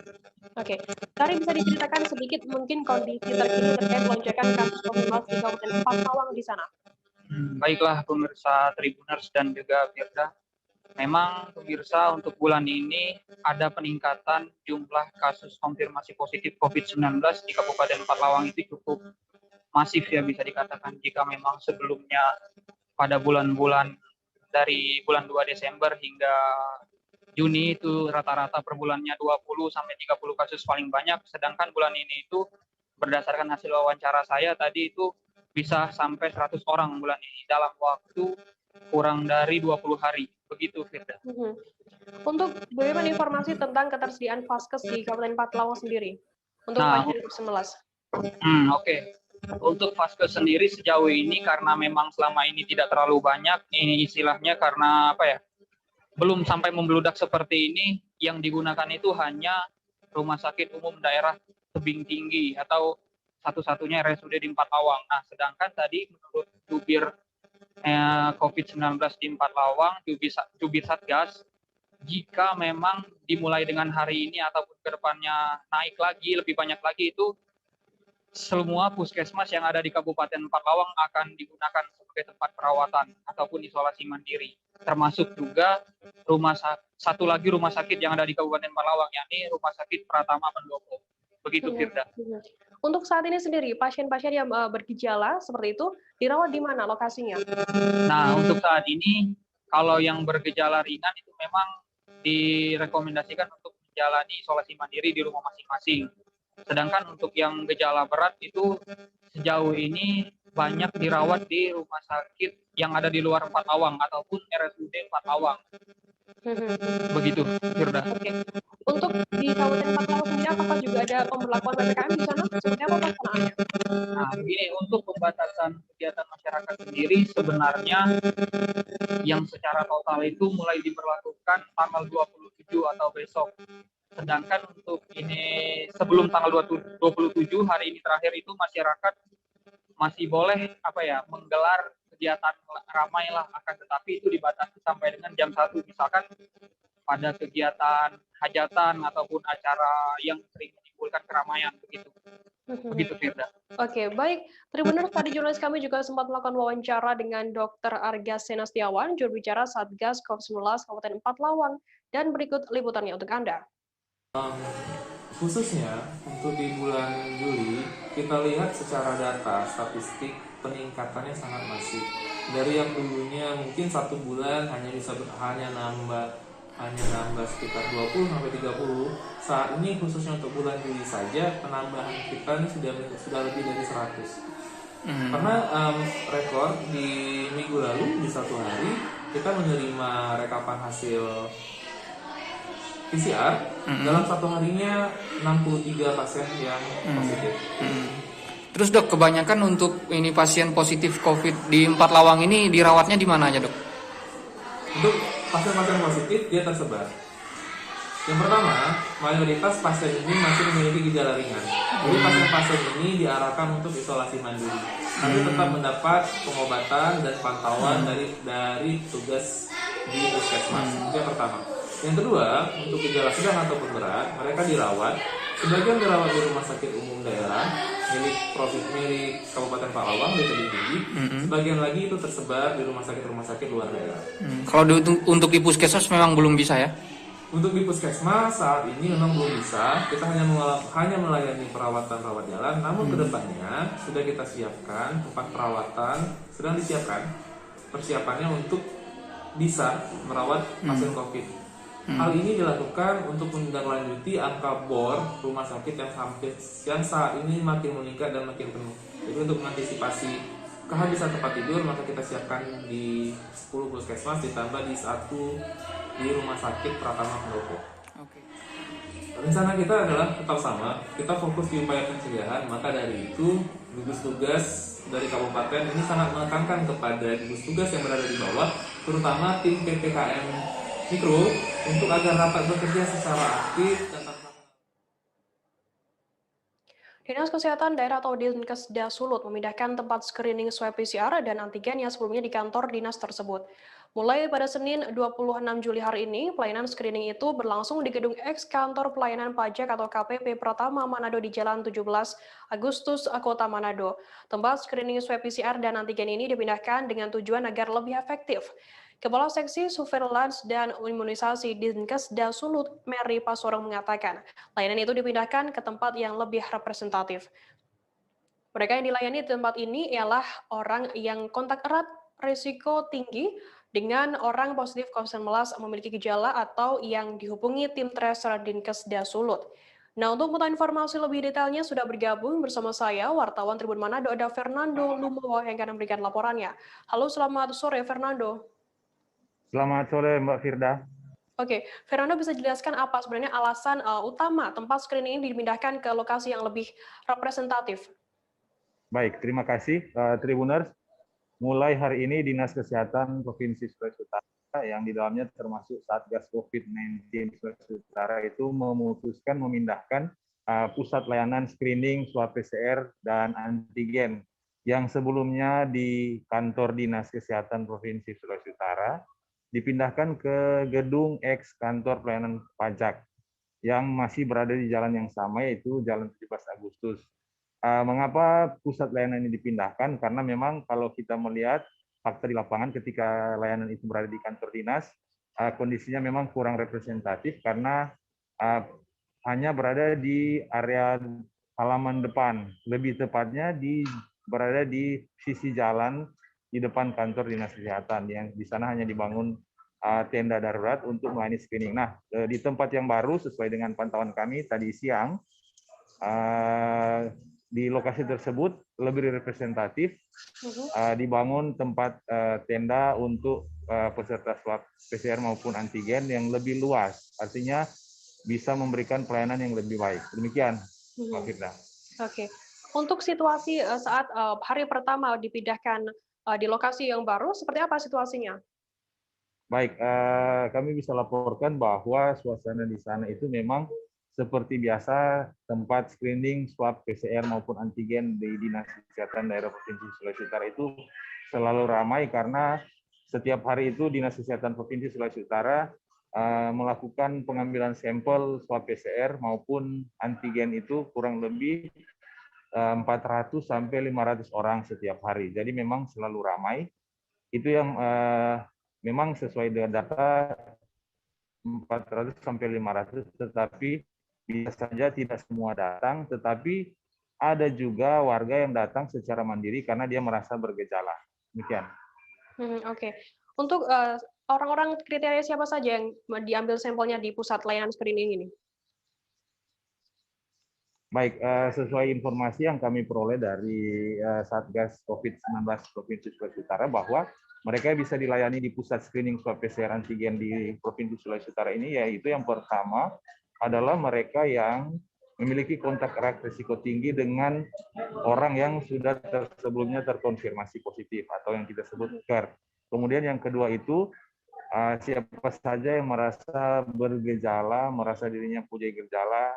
Oke, Sari bisa diceritakan sedikit mungkin kondisi terkini terkait lonjakan kasus COVID-19 di Kabupaten 4 Lawang di sana? Baiklah pemirsa Tribuners dan juga Firda. Memang pemirsa untuk bulan ini ada peningkatan jumlah kasus konfirmasi positif COVID-19 di Kabupaten 4 Lawang itu cukup masif ya bisa dikatakan. Jika memang sebelumnya pada bulan-bulan dari bulan 2 Desember hingga Juni itu rata-rata per bulannya 20 sampai 30 kasus paling banyak, sedangkan bulan ini itu berdasarkan hasil wawancara saya tadi itu bisa sampai 100 orang bulan ini dalam waktu kurang dari 20 hari. Begitu, Firda. Untuk bagaimana informasi tentang ketersediaan vaskes di Kabupaten 4 Lawang sendiri untuk pasien COVID-19? Oke. Untuk vaskes sendiri sejauh ini karena memang selama ini tidak terlalu banyak, ini istilahnya karena belum sampai membludak seperti ini, yang digunakan itu hanya Rumah Sakit Umum Daerah Tebing Tinggi atau satu-satunya RSUD di 4 Lawang. Nah, sedangkan tadi menurut Jubir COVID-19 di 4 Lawang, Jubir Satgas, jika memang dimulai dengan hari ini ataupun ke depannya naik lagi, lebih banyak lagi, itu semua puskesmas yang ada di Kabupaten 4 Lawang akan digunakan sebagai tempat perawatan ataupun isolasi mandiri. Termasuk juga satu lagi rumah sakit yang ada di Kabupaten 4 Lawang, yakni Rumah Sakit Pratama Pendopo. Begitu, Firda. Untuk saat ini sendiri, pasien-pasien yang bergejala seperti itu dirawat di mana lokasinya? Nah, untuk saat ini, kalau yang bergejala ringan itu memang direkomendasikan untuk menjalani isolasi mandiri di rumah masing-masing. Sedangkan untuk yang gejala berat itu sejauh ini banyak dirawat di rumah sakit yang ada di luar Empatawang ataupun RSUD Empatawang. Begitu, Firda. Oke. Untuk di Kabupaten Empatawang sendiri apakah juga ada pemberlakuan PPKM di sana? Seperti apa pelaksanaannya? Nah, begini, untuk pembatasan kegiatan masyarakat sendiri sebenarnya yang secara total itu mulai diberlakukan tanggal 27 atau besok. Sedangkan untuk ini sebelum tanggal 27 hari ini terakhir itu masyarakat masih boleh menggelar kegiatan ramai lah, akan tetapi itu dibatasi sampai dengan jam 1 misalkan pada kegiatan hajatan ataupun acara yang sering menimbulkan keramaian begitu. Begitu, Firda. Oke, baik. Tribuners, tadi jurnalis kami juga sempat melakukan wawancara dengan Dr. Arga Senastiawan, juru bicara Satgas COVID-19 Kabupaten Empatawang, dan berikut liputannya untuk Anda. Khususnya untuk di bulan Juli, kita lihat secara data statistik peningkatannya sangat masif. Dari yang dulunya mungkin 1 bulan hanya nambah sekitar 20 sampai 30. Saat ini khususnya untuk bulan Juli saja penambahan kita ini sudah lebih dari 100. Karena rekor di minggu lalu di 1 hari kita menerima rekapan hasil PCR dalam 1 harinya 63 pasien yang positif. Terus dok, kebanyakan untuk ini pasien positif COVID di Empatawang ini dirawatnya di mana aja dok? Untuk pasien-pasien positif dia tersebar. Yang pertama, mayoritas pasien ini masih memiliki gejala ringan. Jadi pasien-pasien ini diarahkan untuk isolasi mandiri. Tapi tetap mendapat pengobatan dan pantauan dari tugas di puskesmas. Itu yang pertama. Yang kedua, untuk gejala sedang ataupun berat, mereka dirawat. Sebagian dirawat di rumah sakit umum daerah milik Kabupaten Empatawang, BPD. Sebagian lagi itu tersebar di rumah sakit luar daerah. Kalau untuk di puskesmas memang belum bisa ya? Untuk di puskesmas saat ini memang belum bisa. Kita hanya melayani perawatan rawat jalan. Namun kedepannya sudah kita siapkan tempat perawatan, sedang disiapkan persiapannya untuk bisa merawat pasien COVID. Hal ini dilakukan untuk menindaklanjuti angka bor rumah sakit yang saat ini makin meningkat dan makin penuh. Jadi untuk mengantisipasi kehabisan tempat tidur, maka kita siapkan di 10 puskesmas ditambah di 1 di rumah sakit Pratama Pendopo. Rencana kita adalah tetap sama, kita fokus di upaya pencegahan. Maka dari itu gugus tugas dari kabupaten ini sangat menekankan kepada gugus tugas yang berada di bawah, terutama tim PPKM Mikro, untuk agar rapat bekerja secara aktif dan Dinas Kesehatan Daerah atau Dinkesda Sulut memindahkan tempat screening swab PCR dan antigen yang sebelumnya di kantor dinas tersebut. Mulai pada Senin 26 Juli hari ini, pelayanan screening itu berlangsung di Gedung X Kantor Pelayanan Pajak atau KPP Pratama Manado di Jalan 17 Agustus, Kota Manado. Tempat screening swab PCR dan antigen ini dipindahkan dengan tujuan agar lebih efektif. Kepala Seksi Surveillance dan Imunisasi Dinkesda Sulut, Mary Pasorong mengatakan, layanan itu dipindahkan ke tempat yang lebih representatif. Mereka yang dilayani di tempat ini ialah orang yang kontak erat, risiko tinggi, dengan orang positif COVID-19 memiliki gejala atau yang dihubungi tim tracer Dinkesda Sulut. Nah, untuk mengetahui informasi lebih detailnya sudah bergabung bersama saya, wartawan Tribun Manado, ada Fernando Lumowa yang akan memberikan laporannya. Halo, selamat sore Fernando. Selamat sore Mbak Firda. Oke, Fernando bisa jelaskan apa sebenarnya alasan utama tempat screening ini dipindahkan ke lokasi yang lebih representatif? Baik, terima kasih Tribuners. Mulai hari ini Dinas Kesehatan Provinsi Sulawesi Utara yang di dalamnya termasuk Satgas COVID-19 Sulawesi Utara itu memutuskan memindahkan pusat layanan screening swab PCR dan antigen yang sebelumnya di kantor Dinas Kesehatan Provinsi Sulawesi Utara dipindahkan ke Gedung X Kantor Pelayanan Pajak yang masih berada di jalan yang sama, yaitu Jalan 17 Agustus. Mengapa pusat layanan ini dipindahkan? Karena memang kalau kita melihat fakta di lapangan ketika layanan itu berada di kantor dinas, kondisinya memang kurang representatif karena hanya berada di area halaman depan, lebih tepatnya berada di sisi jalan di depan kantor Dinas Kesehatan, yang di sana hanya dibangun tenda darurat untuk melayani screening. Nah, di tempat yang baru sesuai dengan pantauan kami tadi siang, di lokasi tersebut lebih representatif, dibangun tempat tenda untuk peserta swab PCR maupun antigen yang lebih luas, artinya bisa memberikan pelayanan yang lebih baik. Demikian, Mbak Firda. Oke. Untuk situasi saat hari pertama dipindahkan di lokasi yang baru, seperti apa situasinya? Baik, kami bisa laporkan bahwa suasana di sana itu memang seperti biasa, tempat screening swab PCR maupun antigen di Dinas Kesehatan Daerah Provinsi Sulawesi Utara itu selalu ramai karena setiap hari itu Dinas Kesehatan Provinsi Sulawesi Utara melakukan pengambilan sampel swab PCR maupun antigen itu kurang lebih 400 sampai 500 orang setiap hari. Jadi memang selalu ramai. Itu yang memang sesuai dengan data 400 sampai 500, tetapi bisa saja tidak semua datang, tetapi ada juga warga yang datang secara mandiri karena dia merasa bergejala. Demikian. Oke. Untuk orang-orang kriteria siapa saja yang diambil sampelnya di pusat layanan screening ini? Baik, sesuai informasi yang kami peroleh dari Satgas COVID-19 Provinsi Sulawesi Utara bahwa mereka bisa dilayani di pusat screening swab PCR antigen di Provinsi Sulawesi Utara ini, yaitu yang pertama adalah mereka yang memiliki kontak erat risiko tinggi dengan orang yang sudah sebelumnya terkonfirmasi positif atau yang kita sebut CAR. Kemudian yang kedua itu siapa saja yang merasa bergejala, merasa dirinya punya gejala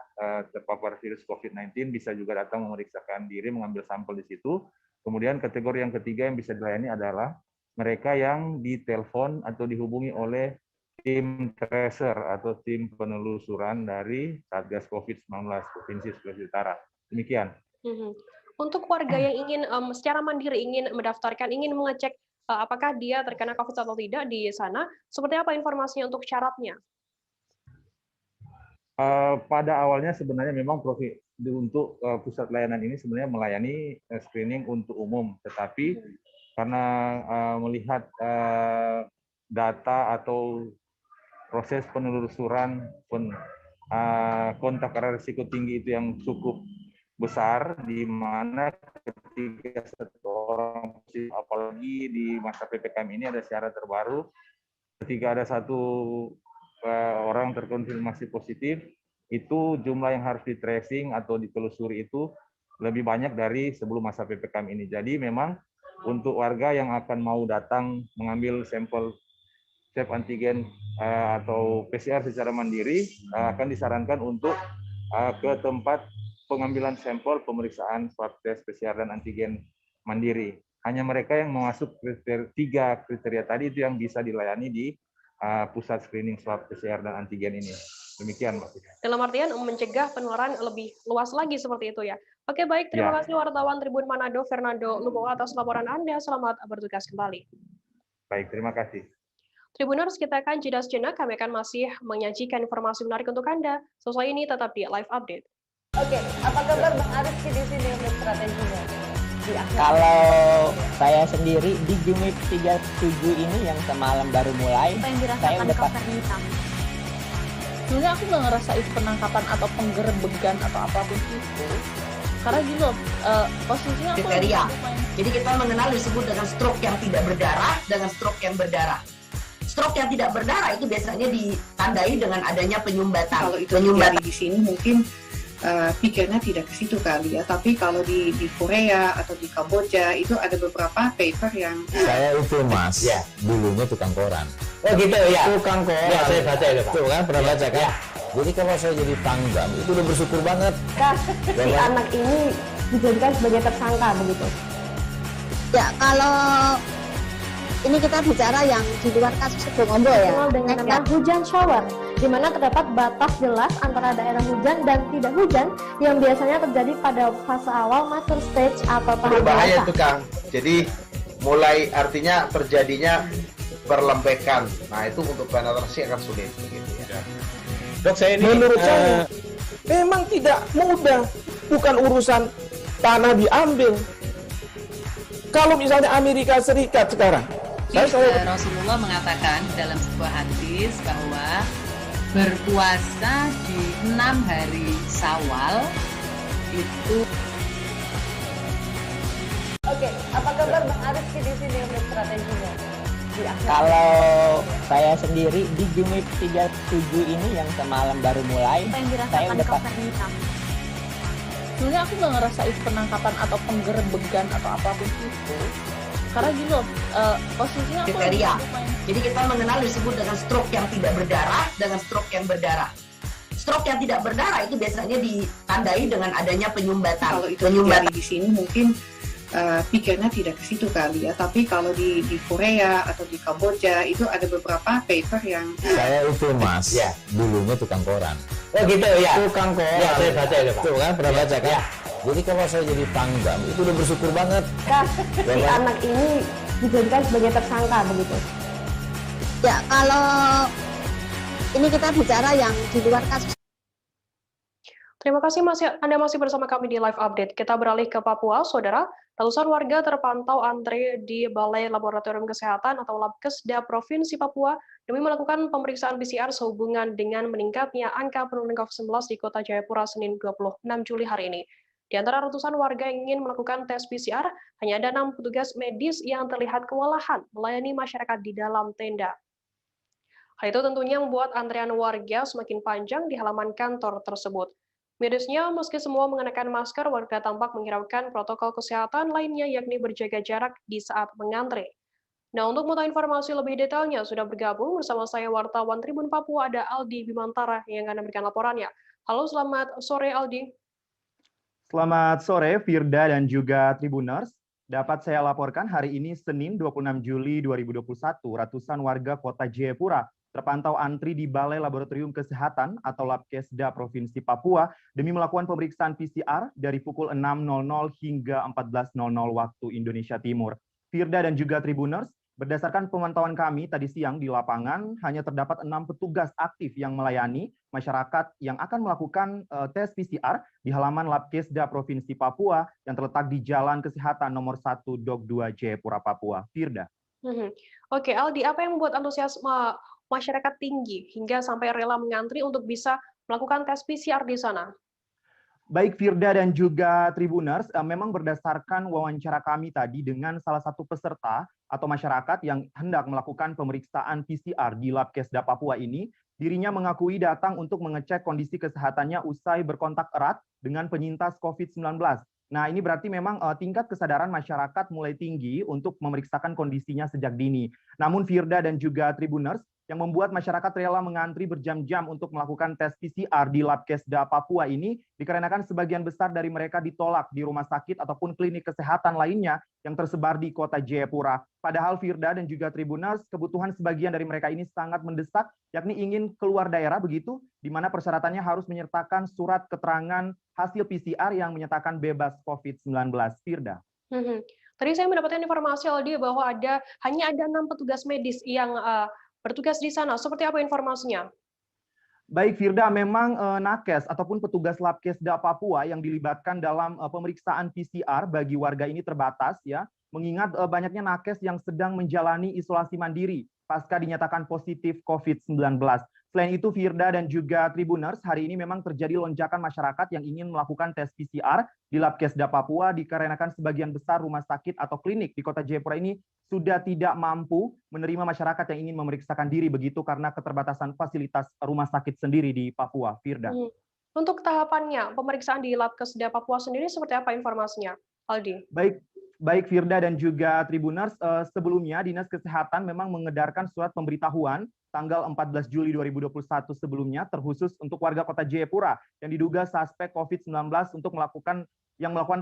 terpapar virus COVID-19 bisa juga datang memeriksakan diri, mengambil sampel di situ. Kemudian kategori yang ketiga yang bisa dilayani adalah mereka yang ditelepon atau dihubungi oleh tim tracer atau tim penelusuran dari Satgas COVID-19 Provinsi Sulawesi Utara. Demikian. Untuk warga yang ingin secara mandiri ingin mendaftarkan, ingin mengecek apakah dia terkena COVID atau tidak di sana, seperti apa informasinya untuk syaratnya? Pada awalnya sebenarnya memang untuk pusat layanan ini sebenarnya melayani screening untuk umum, tetapi karena melihat data atau proses penelusuran kontak erat risiko tinggi itu yang cukup besar, di mana ketika satu orang, apalagi di masa PPKM ini ada syarat terbaru, ketika ada satu orang terkonfirmasi positif, itu jumlah yang harus di tracing atau ditelusuri itu lebih banyak dari sebelum masa PPKM ini. Jadi memang untuk warga yang akan mau datang mengambil sampel swab antigen atau PCR secara mandiri akan disarankan untuk ke tempat pengambilan sampel pemeriksaan swab tes PCR dan antigen mandiri. Hanya mereka yang masuk tiga kriteria tadi itu yang bisa dilayani di pusat screening swab PCR dan antigen ini. Demikian, Mbak. Dalam artian mencegah penularan lebih luas lagi seperti itu ya. Oke, baik. Terima kasih wartawan Tribun Manado Fernando Lubowo atas laporan Anda. Selamat bertugas kembali. Baik, terima kasih. Tribuners, kita akan jeda sejenak. Kami akan masih menyajikan informasi menarik untuk Anda. Setelah ini tetap di Live Update. Oke, apa kabar Bang Aris di sini untuk strateginya? Kalau saya sendiri di Jumip 37 ini yang semalam baru mulai, saya udah pasti. Sebenarnya aku nggak ngerasa itu penangkapan atau penggerebegan atau apapun itu. Karena gini loh, posisinya aku kriteria. Jadi kita mengenal disebut dengan stroke yang tidak berdarah dengan stroke yang berdarah. Stroke yang tidak berdarah itu biasanya ditandai dengan adanya penyumbatan. Kalau itu terjadi di sini mungkin pikirnya tidak ke situ kali ya, tapi kalau di Korea atau di Kamboja itu ada beberapa paper yang saya itu Mas, ya, dulunya tukang koran. Oh gitu ya. Tukang koran. Ya, saya baca itu Pak. Tuh kan pernah baca kan? Jadi kalau saya jadi pangdam itu udah bersyukur banget. Si anak ini dijadikan sebagai tersangka begitu. Ya, kalau ini kita bicara yang di luar kasus Sebongombol ya. Dengan nama hujan shower, di mana terdapat batas jelas antara daerah hujan dan tidak hujan yang biasanya terjadi pada fase awal mature stage atau tahap berbahaya itu Kang. Jadi mulai artinya terjadinya perlempekan. Nah itu untuk penetrasi akan sulit. Gitu ya. Dok, saya ini menurut saya memang tidak mudah. Bukan urusan tanah diambil. Kalau misalnya Amerika Serikat sekarang, Rasulullah mengatakan dalam sebuah hadis bahwa berpuasa di 6 hari Syawal itu. Oke, apa kabar Bang Arifki di sini untuk strateginya? Kalau saya sendiri di Jumip 37 ini yang semalam baru mulai, Apa yang saya dirasakan udah Kopernita? Sebenarnya aku nggak ngerasa itu penangkapan atau penggerebegan atau apapun itu. Karena gini loh, posisinya aku Kriteria. Jadi kita mengenal disebut dengan stroke yang tidak berdarah dengan stroke yang berdarah. Stroke yang tidak berdarah itu biasanya ditandai dengan adanya penyumbatan. Kalau itu terjadi di sini mungkin pikirnya tidak ke situ kali ya. Tapi kalau di Korea atau di Kamboja itu ada beberapa paper yang Saya itu Mas, dulunya tukang koran. Oh gitu ya. Tukang koran. Ya, saya baca itu Pak. Tuh kan, pernah baca kan? Jadi kalau saya jadi pangdam itu udah bersyukur banget. Si anak ini dijadikan sebagai tersangka begitu. Ya, kalau ini kita bicara yang di luar kasus. Terima kasih Anda masih bersama kami di Live Update. Kita beralih ke Papua, Saudara. Ratusan warga terpantau antre di Balai Laboratorium Kesehatan atau Labkesda Provinsi Papua demi melakukan pemeriksaan PCR sehubungan dengan meningkatnya angka penurunan COVID-19 di Kota Jayapura Senin 26 Juli hari ini. Di antara ratusan warga yang ingin melakukan tes PCR, hanya ada 6 petugas medis yang terlihat kewalahan melayani masyarakat di dalam tenda. Hal itu tentunya membuat antrean warga semakin panjang di halaman kantor tersebut. Mirisnya, meski semua mengenakan masker, warga tampak menghiraukan protokol kesehatan lainnya yakni berjaga jarak di saat mengantre. Nah, untuk mengetahui informasi lebih detailnya, sudah bergabung bersama saya wartawan Tribun Papua, ada Aldi Bimantara yang akan memberikan laporannya. Halo, selamat sore Aldi. Selamat sore Firda dan juga Tribuners. Dapat saya laporkan hari ini Senin 26 Juli 2021, ratusan warga Kota Jayapura terpantau antri di Balai Laboratorium Kesehatan atau Labkesda Provinsi Papua demi melakukan pemeriksaan PCR dari pukul 6.00 hingga 14.00 waktu Indonesia Timur. Firda dan juga Tribuners, berdasarkan pemantauan kami tadi siang di lapangan, hanya terdapat 6 petugas aktif yang melayani masyarakat yang akan melakukan tes PCR di halaman Labkesda Provinsi Papua yang terletak di Jalan Kesehatan nomor 1 Dok 2 Jayapura, Papua. Firda. Oke, Aldi, apa yang membuat antusiasme masyarakat tinggi hingga sampai rela mengantri untuk bisa melakukan tes PCR di sana? Baik Firda dan juga Tribuners, memang berdasarkan wawancara kami tadi dengan salah satu peserta atau masyarakat yang hendak melakukan pemeriksaan PCR di Labkesda Papua ini, dirinya mengakui datang untuk mengecek kondisi kesehatannya usai berkontak erat dengan penyintas COVID-19. Nah, ini berarti memang tingkat kesadaran masyarakat mulai tinggi untuk memeriksakan kondisinya sejak dini. Namun Firda dan juga Tribuners, yang membuat masyarakat rela mengantri berjam-jam untuk melakukan tes PCR di Labkesda Papua ini dikarenakan sebagian besar dari mereka ditolak di rumah sakit ataupun klinik kesehatan lainnya yang tersebar di Kota Jayapura. Padahal Firda dan juga Tribuners, kebutuhan sebagian dari mereka ini sangat mendesak, yakni ingin keluar daerah begitu, di mana persyaratannya harus menyertakan surat keterangan hasil PCR yang menyatakan bebas COVID-19. Firda. Tadi saya mendapatkan informasi Aldi bahwa hanya ada 6 petugas medis yang bertugas di sana. Seperti apa informasinya? Baik Firda, memang nakes ataupun petugas Labkesda Papua yang dilibatkan dalam pemeriksaan PCR bagi warga ini terbatas ya, mengingat banyaknya nakes yang sedang menjalani isolasi mandiri pasca dinyatakan positif COVID-19. Selain itu Firda dan juga Tribuners, hari ini memang terjadi lonjakan masyarakat yang ingin melakukan tes PCR di Labkesda Papua dikarenakan sebagian besar rumah sakit atau klinik di Kota Jayapura ini sudah tidak mampu menerima masyarakat yang ingin memeriksakan diri begitu karena keterbatasan fasilitas rumah sakit sendiri di Papua. Firda. Untuk tahapannya, pemeriksaan di Labkesda Papua sendiri seperti apa informasinya, Aldi? Baik Firda dan juga Tribuners, sebelumnya Dinas Kesehatan memang mengedarkan surat pemberitahuan tanggal 14 Juli 2021 sebelumnya terkhusus untuk warga Kota Jayapura yang diduga suspek COVID-19 untuk melakukan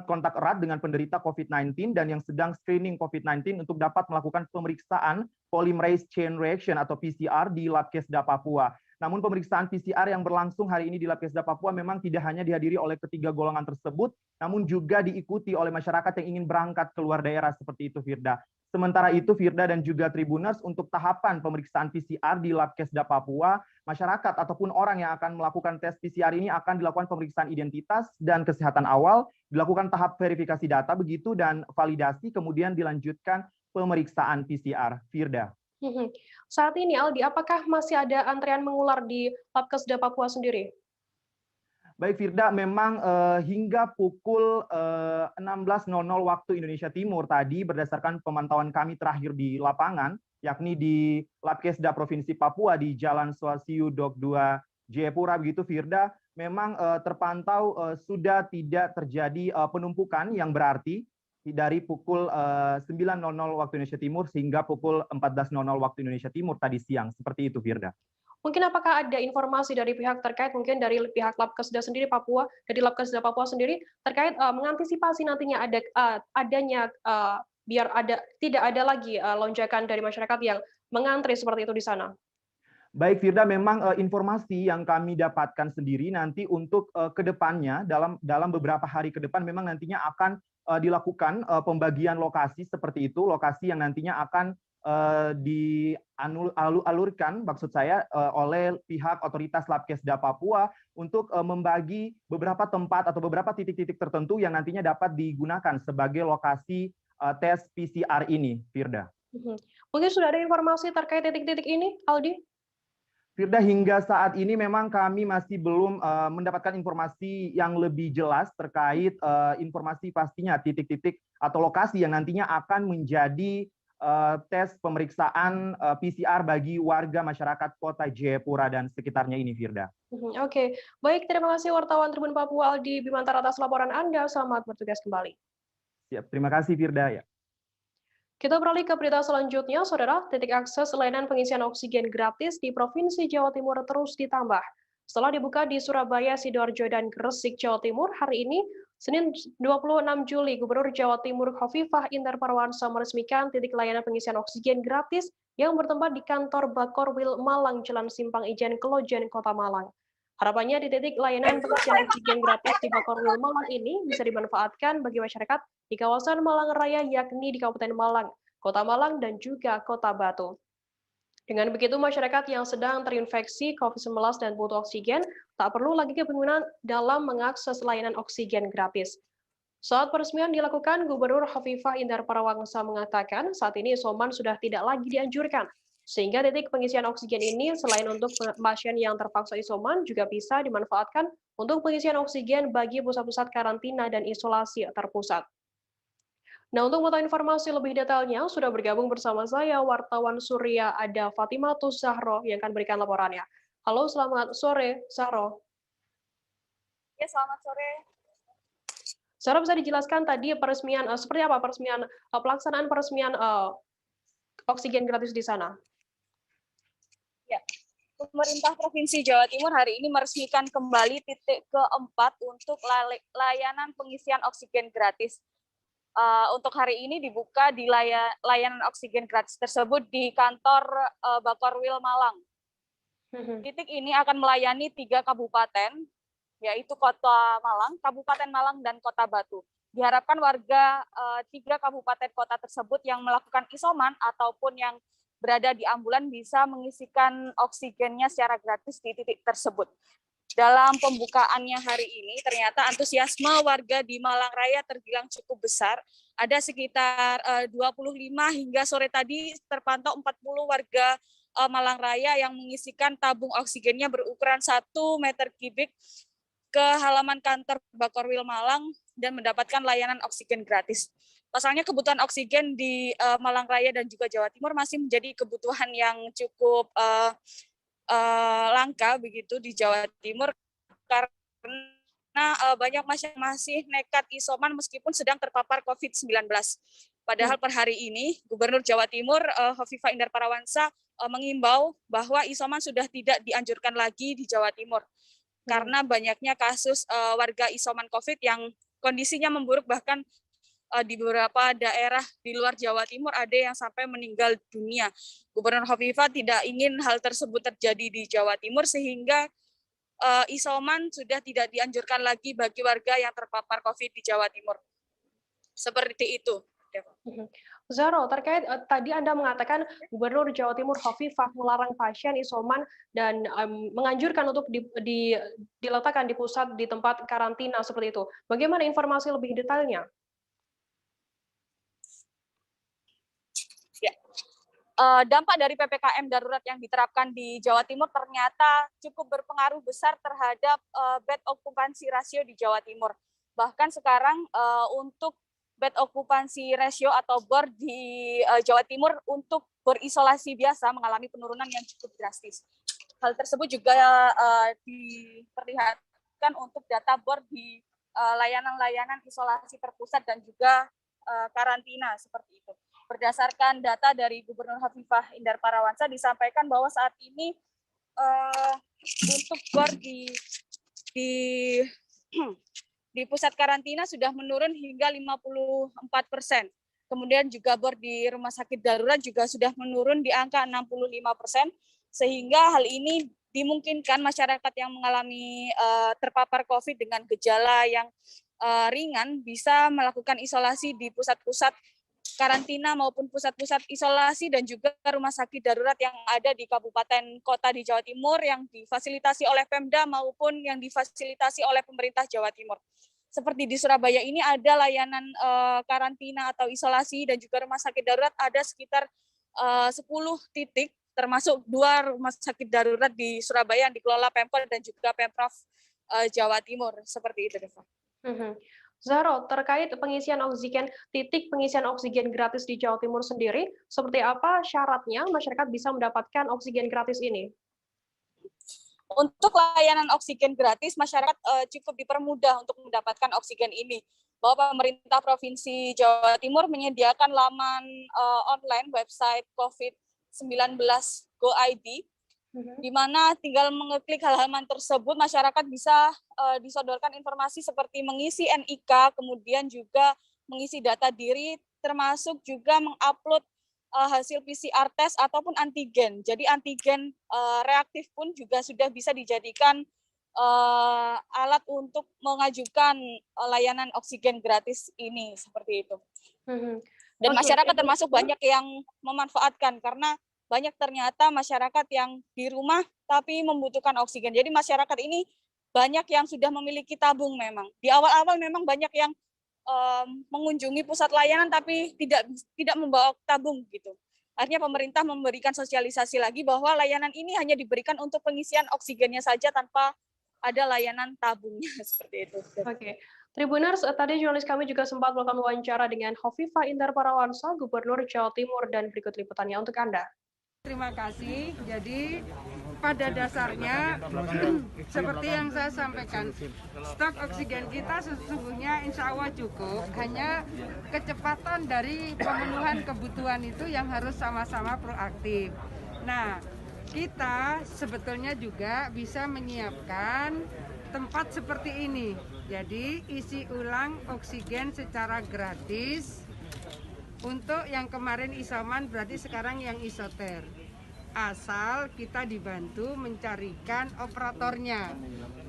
kontak erat dengan penderita COVID-19 dan yang sedang screening COVID-19 untuk dapat melakukan pemeriksaan polymerase chain reaction atau PCR di Labkesda Papua. Namun pemeriksaan PCR yang berlangsung hari ini di Labkesda Papua memang tidak hanya dihadiri oleh ketiga golongan tersebut, namun juga diikuti oleh masyarakat yang ingin berangkat keluar daerah seperti itu, Firda. Sementara itu, Firda dan juga Tribuners, untuk tahapan pemeriksaan PCR di Labkesda Papua, masyarakat ataupun orang yang akan melakukan tes PCR ini akan dilakukan pemeriksaan identitas dan kesehatan awal, dilakukan tahap verifikasi data begitu dan validasi, kemudian dilanjutkan pemeriksaan PCR. Firda. Saat ini, Aldi, apakah masih ada antrean mengular di Labkesda Papua sendiri? Baik Firda, memang hingga pukul 16.00 waktu Indonesia Timur tadi berdasarkan pemantauan kami terakhir di lapangan, yakni di Labkesda Provinsi Papua di Jalan Swasiu Dok 2 Jayapura begitu Firda, memang terpantau sudah tidak terjadi penumpukan yang berarti dari pukul 9.00 waktu Indonesia Timur sehingga pukul 14.00 waktu Indonesia Timur tadi siang. Seperti itu Firda. Mungkin apakah ada informasi dari pihak terkait, mungkin dari pihak Labkesda sendiri Papua, dari Labkesda Papua sendiri terkait mengantisipasi nantinya adanya biar tidak ada lagi lonjakan dari masyarakat yang mengantri seperti itu di sana. Baik Firda, memang informasi yang kami dapatkan sendiri nanti untuk kedepannya dalam beberapa hari ke depan memang nantinya akan dilakukan pembagian lokasi seperti itu, lokasi yang nantinya akan dialurkan maksud saya oleh pihak otoritas Labkesda Papua untuk membagi beberapa tempat atau beberapa titik-titik tertentu yang nantinya dapat digunakan sebagai lokasi tes PCR ini, Firda. Mungkin sudah ada informasi terkait titik-titik ini, Aldi? Firda, hingga saat ini memang kami masih belum mendapatkan informasi yang lebih jelas terkait informasi pastinya titik-titik atau lokasi yang nantinya akan menjadi tes pemeriksaan PCR bagi warga masyarakat Kota Jayapura dan sekitarnya ini, Firda. Oke, baik, terima kasih wartawan Tribun Papua Aldi Bimantara atas laporan Anda. Selamat bertugas kembali. Siap, terima kasih Firda ya. Kita beralih ke berita selanjutnya, Saudara. Titik akses layanan pengisian oksigen gratis di Provinsi Jawa Timur terus ditambah. Setelah dibuka di Surabaya, Sidoarjo, dan Gresik, Jawa Timur, hari ini, Senin 26 Juli, Gubernur Jawa Timur Khofifah Indar Parawansa meresmikan titik layanan pengisian oksigen gratis yang bertempat di kantor Bakorwil Malang, Jalan Simpang Ijen, Kelojen, Kota Malang. Harapannya di titik layanan pengisian oksigen gratis di Bakorwil Malang ini bisa dimanfaatkan bagi masyarakat di kawasan Malang Raya, yakni di Kabupaten Malang, Kota Malang, dan juga Kota Batu. Dengan begitu, masyarakat yang sedang terinfeksi COVID-19 dan butuh oksigen tak perlu lagi kebingungan dalam mengakses layanan oksigen gratis. Saat peresmian dilakukan, Gubernur Khofifah Indar Parawansa mengatakan saat ini isoman sudah tidak lagi dianjurkan, sehingga titik pengisian oksigen ini selain untuk pasien yang terpaksa isoman juga bisa dimanfaatkan untuk pengisian oksigen bagi pusat-pusat karantina dan isolasi terpusat. Nah, untuk mengetahui informasi lebih detailnya, sudah bergabung bersama saya, wartawan Surya ada Fatimatus Zahro yang akan berikan laporannya. Halo, selamat sore, Zahro. Ya, selamat sore. Zahro, bisa dijelaskan tadi peresmian, seperti apa pelaksanaan peresmian oksigen gratis di sana? Ya, pemerintah Provinsi Jawa Timur hari ini meresmikan kembali titik keempat untuk layanan pengisian oksigen gratis. Untuk hari ini dibuka di layanan oksigen gratis tersebut di kantor Bakorwil Malang. Titik ini akan melayani 3 kabupaten, yaitu Kota Malang, Kabupaten Malang, dan Kota Batu. Diharapkan warga 3 kabupaten kota tersebut yang melakukan isoman ataupun yang berada di ambulan bisa mengisikan oksigennya secara gratis di titik tersebut. Dalam pembukaannya hari ini, ternyata antusiasme warga di Malang Raya terbilang cukup besar. Ada sekitar 25 hingga sore tadi terpantau 40 warga Malang Raya yang mengisikan tabung oksigennya berukuran 1 meter kubik ke halaman kantor Bakorwil Malang dan mendapatkan layanan oksigen gratis. Pasalnya kebutuhan oksigen di Malang Raya dan juga Jawa Timur masih menjadi kebutuhan yang cukup langka begitu di Jawa Timur karena banyak masyarakat masih nekat isoman meskipun sedang terpapar COVID-19. Padahal per hari ini Gubernur Jawa Timur Khofifah Indar Parawansa mengimbau bahwa isoman sudah tidak dianjurkan lagi di Jawa Timur karena banyaknya kasus warga isoman COVID yang kondisinya memburuk, bahkan di beberapa daerah di luar Jawa Timur ada yang sampai meninggal dunia. Gubernur Khofifah tidak ingin hal tersebut terjadi di Jawa Timur sehingga isoman sudah tidak dianjurkan lagi bagi warga yang terpapar COVID di Jawa Timur. Seperti itu. Zahro, terkait tadi Anda mengatakan Gubernur Jawa Timur Khofifah melarang pasien isoman dan menganjurkan untuk diletakkan di pusat di tempat karantina seperti itu. Bagaimana informasi lebih detailnya? dampak dari PPKM darurat yang diterapkan di Jawa Timur ternyata cukup berpengaruh besar terhadap bed occupancy ratio di Jawa Timur. Bahkan sekarang untuk bed occupancy ratio atau BOR di Jawa Timur untuk berisolasi biasa mengalami penurunan yang cukup drastis. Hal tersebut juga diperlihatkan untuk data BOR di layanan-layanan isolasi terpusat dan juga karantina seperti itu. Berdasarkan data dari Gubernur Hovifah Indar Parawansa disampaikan bahwa saat ini untuk BOR di pusat karantina sudah menurun hingga 54%. Kemudian juga BOR di rumah sakit darurat juga sudah menurun di angka 65%, sehingga hal ini dimungkinkan masyarakat yang mengalami terpapar COVID dengan gejala yang ringan bisa melakukan isolasi di pusat-pusat karantina maupun pusat-pusat isolasi dan juga rumah sakit darurat yang ada di kabupaten kota di Jawa Timur yang difasilitasi oleh Pemda maupun yang difasilitasi oleh pemerintah Jawa Timur. Seperti di Surabaya ini ada layanan karantina atau isolasi dan juga rumah sakit darurat ada sekitar 10 titik, termasuk 2 rumah sakit darurat di Surabaya yang dikelola Pemkot dan juga Pemprov Jawa Timur. Seperti itu, Deva. Zahro, terkait pengisian oksigen, titik pengisian oksigen gratis di Jawa Timur sendiri, seperti apa syaratnya masyarakat bisa mendapatkan oksigen gratis ini? Untuk layanan oksigen gratis, masyarakat cukup dipermudah untuk mendapatkan oksigen ini. Bahwa pemerintah Provinsi Jawa Timur menyediakan laman online website COVID-19 Go.id, di mana tinggal mengeklik halaman tersebut, masyarakat bisa disodorkan informasi seperti mengisi NIK, kemudian juga mengisi data diri, termasuk juga mengupload hasil PCR test ataupun antigen. Jadi antigen reaktif pun juga sudah bisa dijadikan alat untuk mengajukan layanan oksigen gratis ini, seperti itu. Dan masyarakat termasuk banyak yang memanfaatkan karena banyak ternyata masyarakat yang di rumah tapi membutuhkan oksigen. Jadi masyarakat ini banyak yang sudah memiliki tabung memang. Di awal-awal memang banyak yang mengunjungi pusat layanan tapi tidak membawa tabung gitu. Akhirnya pemerintah memberikan sosialisasi lagi bahwa layanan ini hanya diberikan untuk pengisian oksigennya saja tanpa ada layanan tabungnya seperti itu. Oke. Tribuners, tadi jurnalis kami juga sempat melakukan wawancara dengan Hovifah Indar Parawansa, Gubernur Jawa Timur, dan berikut liputannya untuk Anda. Terima kasih. Jadi pada dasarnya seperti yang saya sampaikan, stok oksigen kita sesungguhnya insya Allah cukup. Hanya kecepatan dari pemenuhan kebutuhan itu yang harus sama-sama proaktif. Nah, kita sebetulnya juga bisa menyiapkan tempat seperti ini. Jadi isi ulang oksigen secara gratis. Untuk yang kemarin isoman berarti sekarang yang isoter. Asal kita dibantu mencarikan operatornya.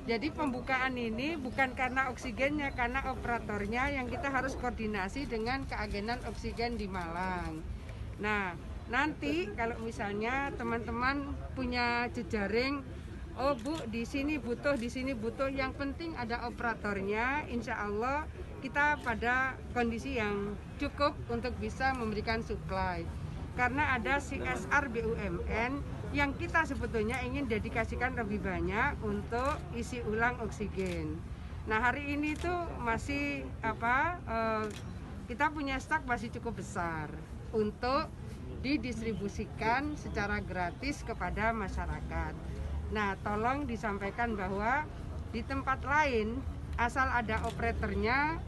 Jadi pembukaan ini bukan karena oksigennya, karena operatornya yang kita harus koordinasi dengan keagenan oksigen di Malang. Nah, nanti kalau misalnya teman-teman punya jejaring, oh Bu, di sini butuh, yang penting ada operatornya, insya Allah kita pada kondisi yang cukup untuk bisa memberikan supply. Karena ada CSR BUMN yang kita sebetulnya ingin dedikasikan lebih banyak untuk isi ulang oksigen. Nah, hari ini tuh masih kita punya stok masih cukup besar untuk didistribusikan secara gratis kepada masyarakat. Nah, tolong disampaikan bahwa di tempat lain asal ada operatornya,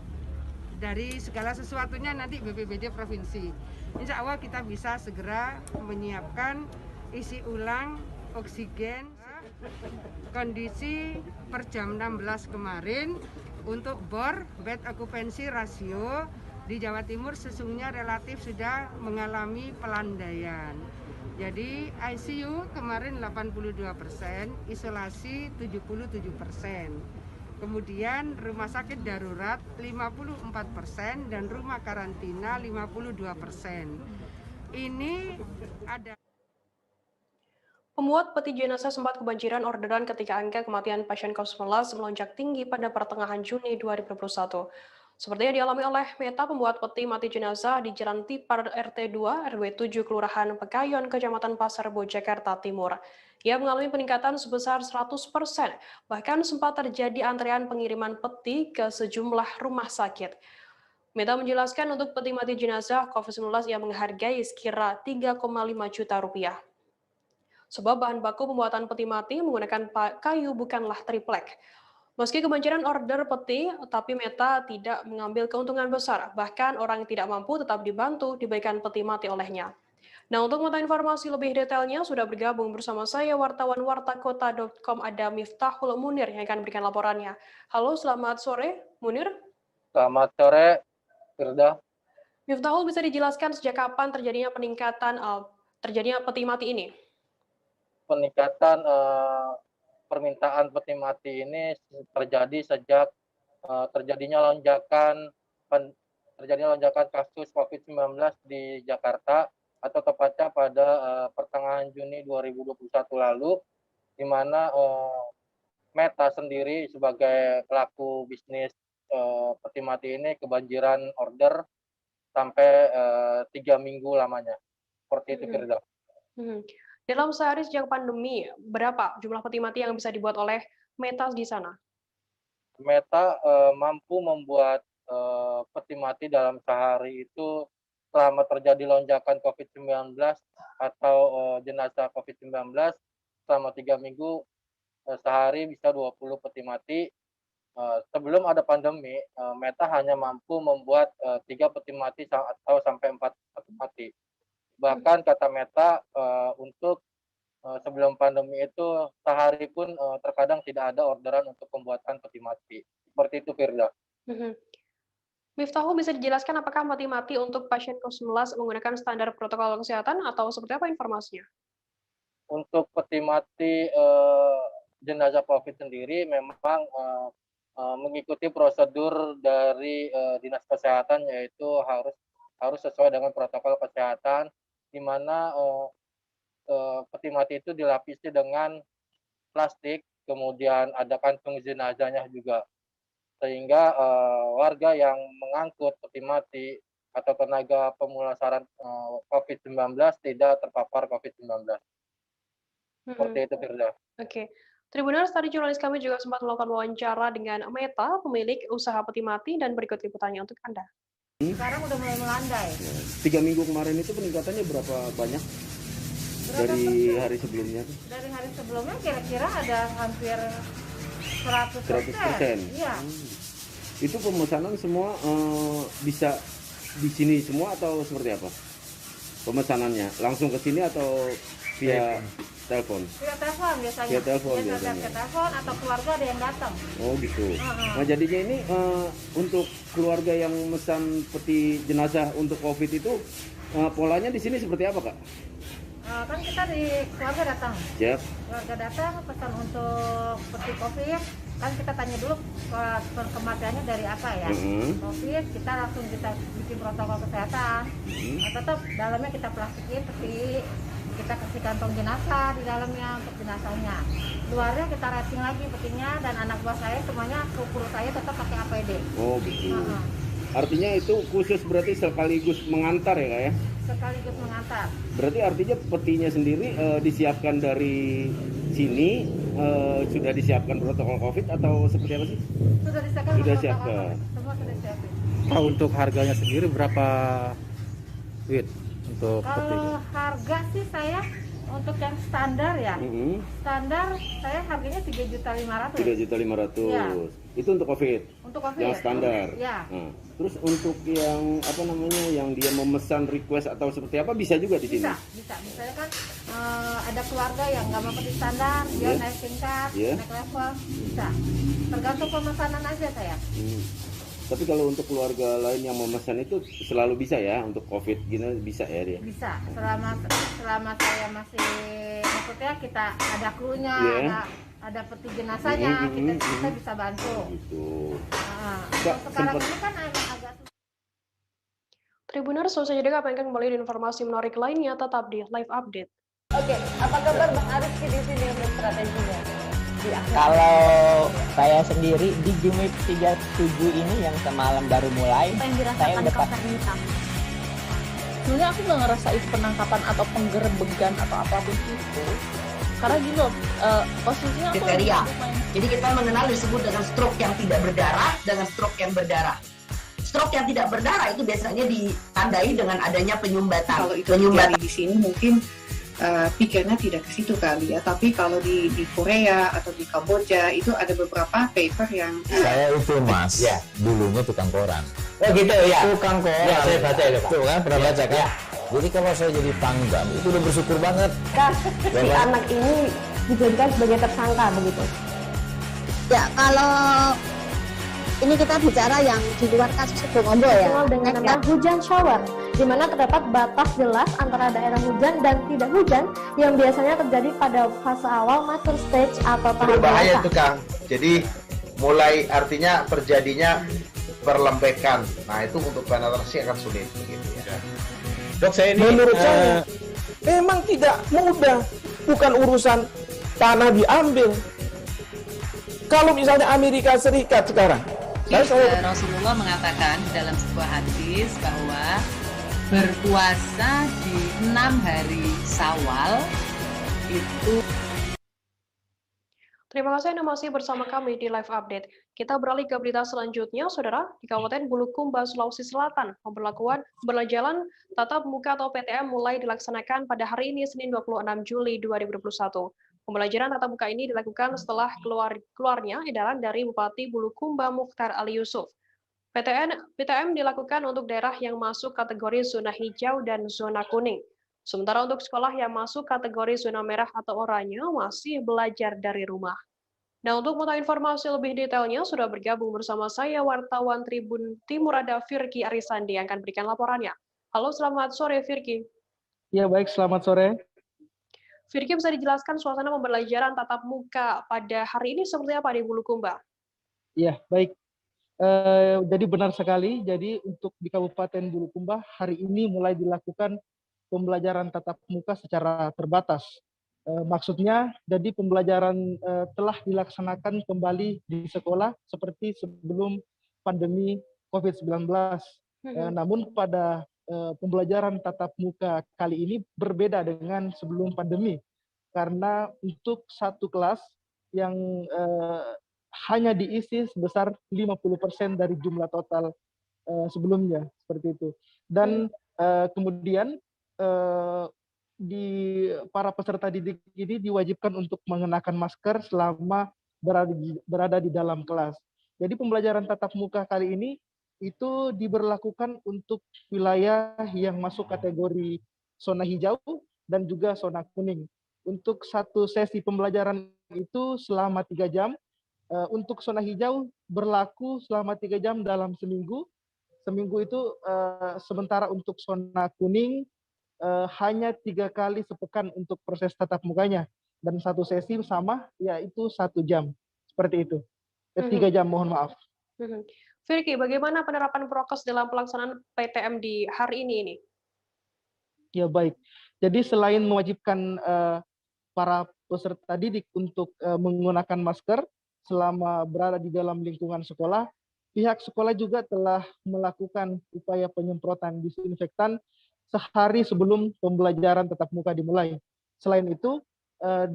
dari segala sesuatunya nanti BPBD provinsi. Insya Allah kita bisa segera menyiapkan isi ulang oksigen. Kondisi per jam 16 kemarin untuk BOR, bed occupancy ratio di Jawa Timur sesungguhnya relatif sudah mengalami pelandaian. Jadi ICU kemarin 82%, isolasi 77%. Kemudian rumah sakit darurat 54% dan rumah karantina 52%. Ini ada. Pemuat peti jenazah sempat kebanjiran orderan ketika angka kematian pasien COVID-19 melonjak tinggi pada pertengahan Juni 2021. Seperti yang dialami oleh Meta, pembuat peti mati jenazah di Jalan Tipar RT 2 RW 7 Kelurahan Pekayon, Kecamatan Pasar Rebo, Jakarta Timur. Ia mengalami peningkatan sebesar 100%, bahkan sempat terjadi antrean pengiriman peti ke sejumlah rumah sakit. Meta menjelaskan untuk peti mati jenazah COVID-19 ia menghargai sekira 3,5 juta rupiah. Sebab bahan baku pembuatan peti mati menggunakan kayu bukanlah triplek. Meski kebanjiran order peti, tapi Meta tidak mengambil keuntungan besar. Bahkan orang yang tidak mampu tetap dibantu diberikan peti mati olehnya. Nah, untuk mengetahui informasi lebih detailnya, sudah bergabung bersama saya wartawan wartakota.com ada Miftahul Munir yang akan memberikan laporannya. Halo, selamat sore, Munir. Selamat sore, Firda. Miftahul, bisa dijelaskan sejak kapan terjadinya terjadinya peti mati ini? Peningkatan permintaan peti mati ini terjadi sejak terjadinya lonjakan kasus COVID-19 di Jakarta, atau tepatnya pada pertengahan Juni 2021 lalu, di mana Meta sendiri sebagai pelaku bisnis peti mati ini kebanjiran order sampai 3 minggu lamanya. Seperti itu, Firda. Dalam sehari sejak pandemi, berapa jumlah peti mati yang bisa dibuat oleh Meta di sana? Meta mampu membuat peti mati dalam sehari itu selama terjadi lonjakan COVID-19 atau jenazah COVID-19 selama 3 minggu, sehari bisa 20 peti mati. Sebelum ada pandemi, Meta hanya mampu membuat 3 peti mati atau sampai 4 peti mati. Bahkan kata Meta, untuk sebelum pandemi itu sehari pun terkadang tidak ada orderan untuk pembuatan peti mati. Seperti itu, Firda. Miftahul, bisa dijelaskan apakah peti mati untuk pasien COVID-19 menggunakan standar protokol kesehatan atau seperti apa informasinya? Untuk peti mati jenazah COVID sendiri memang mengikuti prosedur dari Dinas Kesehatan, yaitu harus sesuai dengan protokol kesehatan, di mana peti mati itu dilapisi dengan plastik, kemudian ada kantung jenazahnya juga, sehingga warga yang mengangkut peti mati atau tenaga pemulasaran COVID-19 tidak terpapar COVID-19. Seperti itu, Firda. Oke. Tribuners, tadi jurnalis kami juga sempat melakukan wawancara dengan Meta, pemilik usaha peti mati, dan berikut liputannya untuk Anda. Sekarang udah mulai melandai. 3 minggu kemarin itu peningkatannya berapa banyak dari hari sebelumnya? Dari hari sebelumnya kira-kira ada hampir 100%. Iya. Itu pemesanan semua bisa di sini semua atau seperti apa? Pemesanannya langsung ke sini atau via telepon? Via telepon biasanya. Via telepon biasanya. Via telepon atau keluarga ada yang datang. Oh gitu. Nah jadinya ini untuk keluarga yang memesan peti jenazah untuk COVID itu polanya di sini seperti apa, Kak? Kan kita di keluarga datang. Siap. Keluarga datang pesan untuk peti COVID, kan kita tanya dulu kematiannya dari apa ya. COVID kita langsung kita bikin protokol kesehatan. Tetap dalamnya kita plastikin peti, kita kasih kantong jenazah di dalamnya untuk jenazahnya. Luarnya kita rating lagi petinya, dan anak buah saya semuanya, kru saya tetap pakai APD. Oh gitu. Artinya itu khusus berarti sekaligus mengantar ya, Kak ya? Sekaligus mengantar. Berarti artinya petinya sendiri disiapkan dari sini, sudah disiapkan protokol COVID atau seperti apa sih? Sudah disiapkan. Sudah siapkan. Semua sudah disiapkan. Nah, untuk harganya sendiri berapa, Wid? Untuk kalau harga sih saya untuk yang standar ya, standar saya harganya 3.500.000. 3.500.000. Ya. Itu untuk COVID. Untuk COVID. Yang standar. Ya. Nah, terus untuk yang apa namanya, yang dia memesan request atau seperti apa bisa juga di sini? Bisa. Misalnya kan ada keluarga yang nggak mau peti standar, dia naik tingkat, naik level, bisa. Tergantung pemesanan aja saya. Tapi kalau untuk keluarga lain yang memesan itu selalu bisa ya, untuk COVID gini bisa ya dia? Bisa, selama saya masih, maksudnya kita ada krunya, ada peti jenazahnya, kita bisa bantu. Gitu. Sekarang ini kan agak Tribuners, selesai jeda, apa yang kembali di informasi menarik lainnya, tetap di Live Update. Oke, apa kabar Bang Arif di sini untuk strateginya? Kalau saya sendiri di Jumip 37 ini yang semalam baru mulai, saya udah sebenarnya aku nggak ngerasa itu penangkapan atau penggerebegan atau apapun itu, karena gini loh, posisinya aku kriteria. Jadi kita mengenal disebut dengan stroke yang tidak berdarah dengan stroke yang berdarah. Stroke yang tidak berdarah itu biasanya ditandai dengan adanya penyumbatan. Kalau itu terjadi di sini mungkin pikirnya tidak ke situ kali ya. Tapi kalau di Korea atau di Kamboja itu ada beberapa paper yang Saya itu Mas, dulunya tukang koran. Oh gitu ya. Tukang koran. Ya, saya baca itu Pak. Tuh kan, pernah baca kan? Jadi kalau saya jadi pangdam itu udah bersyukur banget. Si anak ini dijadikan sebagai tersangka begitu. Ya, kalau ini kita bicara yang di luar kasus Sebongombo ya. Dikenal dengan nama hujan shower, di mana terdapat batas jelas antara daerah hujan dan tidak hujan yang biasanya terjadi pada fase awal mature stage atau tahap Berbahaya dewasa. itu Kang. Jadi mulai artinya terjadinya perlembekan. Nah itu untuk penetrasi akan sulit begitu ya. Dok, saya ini menurut saya memang tidak mudah. Bukan urusan tanah diambil. Kalau misalnya Amerika Serikat sekarang, Rasulullah mengatakan dalam sebuah hadis bahwa berpuasa di 6 hari Syawal itu. Terima kasih Anda masih bersama kami di Live Update. Kita beralih ke berita selanjutnya, Saudara. Di Kabupaten Bulukumba, Sulawesi Selatan, pembelajaran tatap muka atau PTM mulai dilaksanakan pada hari ini, Senin 26 Juli 2021. Pembelajaran tatap muka ini dilakukan setelah keluarnya edaran dari Bupati Bulukumba Mukhtar Ali Yusuf. PTM dilakukan untuk daerah yang masuk kategori zona hijau dan zona kuning. Sementara untuk sekolah yang masuk kategori zona merah atau oranye masih belajar dari rumah. Nah, untuk mengetahui informasi lebih detailnya, sudah bergabung bersama saya wartawan Tribun Timur ada Firky Arisandi yang akan berikan laporannya. Halo, selamat sore Firky. Ya, baik, selamat sore. Firky, bisa dijelaskan suasana pembelajaran tatap muka pada hari ini seperti apa di Bulukumba? Ya, baik. Jadi benar sekali. Jadi untuk di Kabupaten Bulukumba hari ini mulai dilakukan pembelajaran tatap muka secara terbatas. Maksudnya, jadi pembelajaran telah dilaksanakan kembali di sekolah seperti sebelum pandemi COVID-19. Namun pada pembelajaran tatap muka kali ini berbeda dengan sebelum pandemi, karena untuk satu kelas yang hanya diisi sebesar 50% dari jumlah total sebelumnya, seperti itu. Dan kemudian di para peserta didik ini diwajibkan untuk mengenakan masker selama berada di dalam kelas. Jadi pembelajaran tatap muka kali ini itu diberlakukan untuk wilayah yang masuk kategori zona hijau dan juga zona kuning. Untuk satu sesi pembelajaran itu selama 3 jam. Untuk zona hijau berlaku selama 3 jam dalam seminggu. Seminggu itu sementara untuk zona kuning hanya 3 kali sepekan untuk proses tatap mukanya. Dan satu sesi sama yaitu 1 jam. Seperti itu. 3 jam, mohon maaf. Firky, bagaimana penerapan prokes dalam pelaksanaan PTM di hari ini? Ya, baik. Jadi selain mewajibkan para peserta didik untuk menggunakan masker selama berada di dalam lingkungan sekolah, pihak sekolah juga telah melakukan upaya penyemprotan disinfektan sehari sebelum pembelajaran tatap muka dimulai. Selain itu,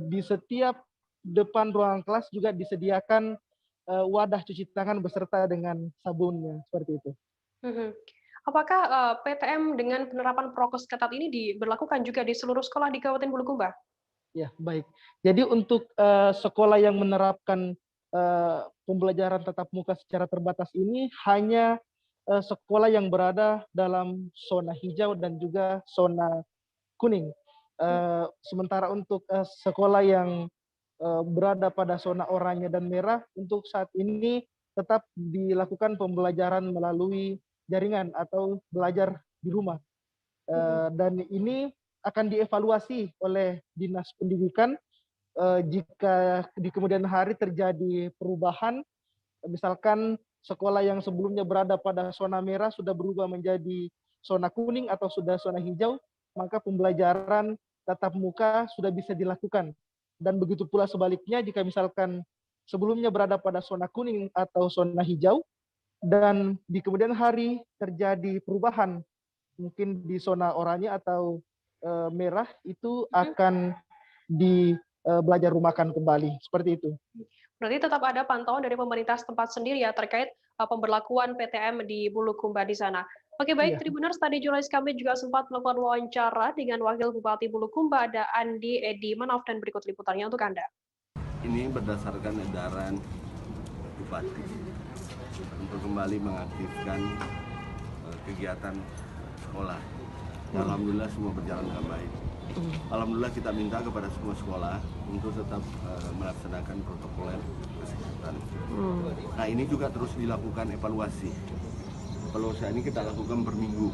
di setiap depan ruang kelas juga disediakan wadah cuci tangan beserta dengan sabunnya, seperti itu. Apakah PTM dengan penerapan prokes ketat ini diberlakukan juga di seluruh sekolah di Kabupaten Bulukumba? Ya, baik. Jadi untuk sekolah yang menerapkan pembelajaran tatap muka secara terbatas ini hanya sekolah yang berada dalam zona hijau dan juga zona kuning. Sementara untuk sekolah yang berada pada zona oranye dan merah, untuk saat ini tetap dilakukan pembelajaran melalui jaringan atau belajar di rumah. Dan ini akan dievaluasi oleh Dinas Pendidikan jika di kemudian hari terjadi perubahan, misalkan sekolah yang sebelumnya berada pada zona merah sudah berubah menjadi zona kuning atau sudah zona hijau, maka pembelajaran tatap muka sudah bisa dilakukan Dan begitu pula sebaliknya jika misalkan sebelumnya berada pada zona kuning atau zona hijau, dan di kemudian hari terjadi perubahan, mungkin di zona oranye atau merah, itu akan belajar rumahkan kembali, seperti itu. Berarti tetap ada pantauan dari pemerintah setempat sendiri ya terkait pemberlakuan PTM di Bulukumba di sana. Oke, baik, Tribuners, tadi jurnalis kami juga sempat melakukan wawancara dengan Wakil Bupati Bulukumba, ada Andi Edi Manaf, dan berikut liputannya untuk Anda. Ini berdasarkan edaran Bupati untuk kembali mengaktifkan kegiatan sekolah. Alhamdulillah semua berjalan dengan baik. Alhamdulillah kita minta kepada semua sekolah untuk tetap melaksanakan protokol kesehatan. Nah, ini juga terus dilakukan evaluasi. Evaluasi ini kita lakukan per minggu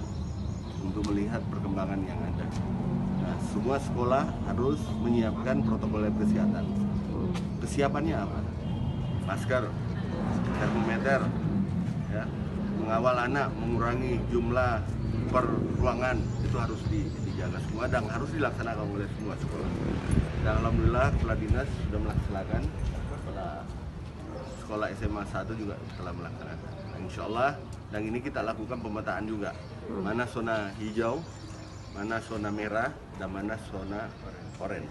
untuk melihat perkembangan yang ada. Nah, semua sekolah harus menyiapkan protokol kesehatan. Kesiapannya apa? Masker, termometer, ya, mengawal anak, mengurangi jumlah per ruangan, itu harus dijaga semua dan harus dilaksanakan oleh semua sekolah. Dan alhamdulillah kepala dinas sudah melaksanakan, sekolah SMA 1 juga telah melaksanakan. Insya Allah, dan ini kita lakukan pemetaan juga, mana zona hijau, mana zona merah, dan mana zona orange.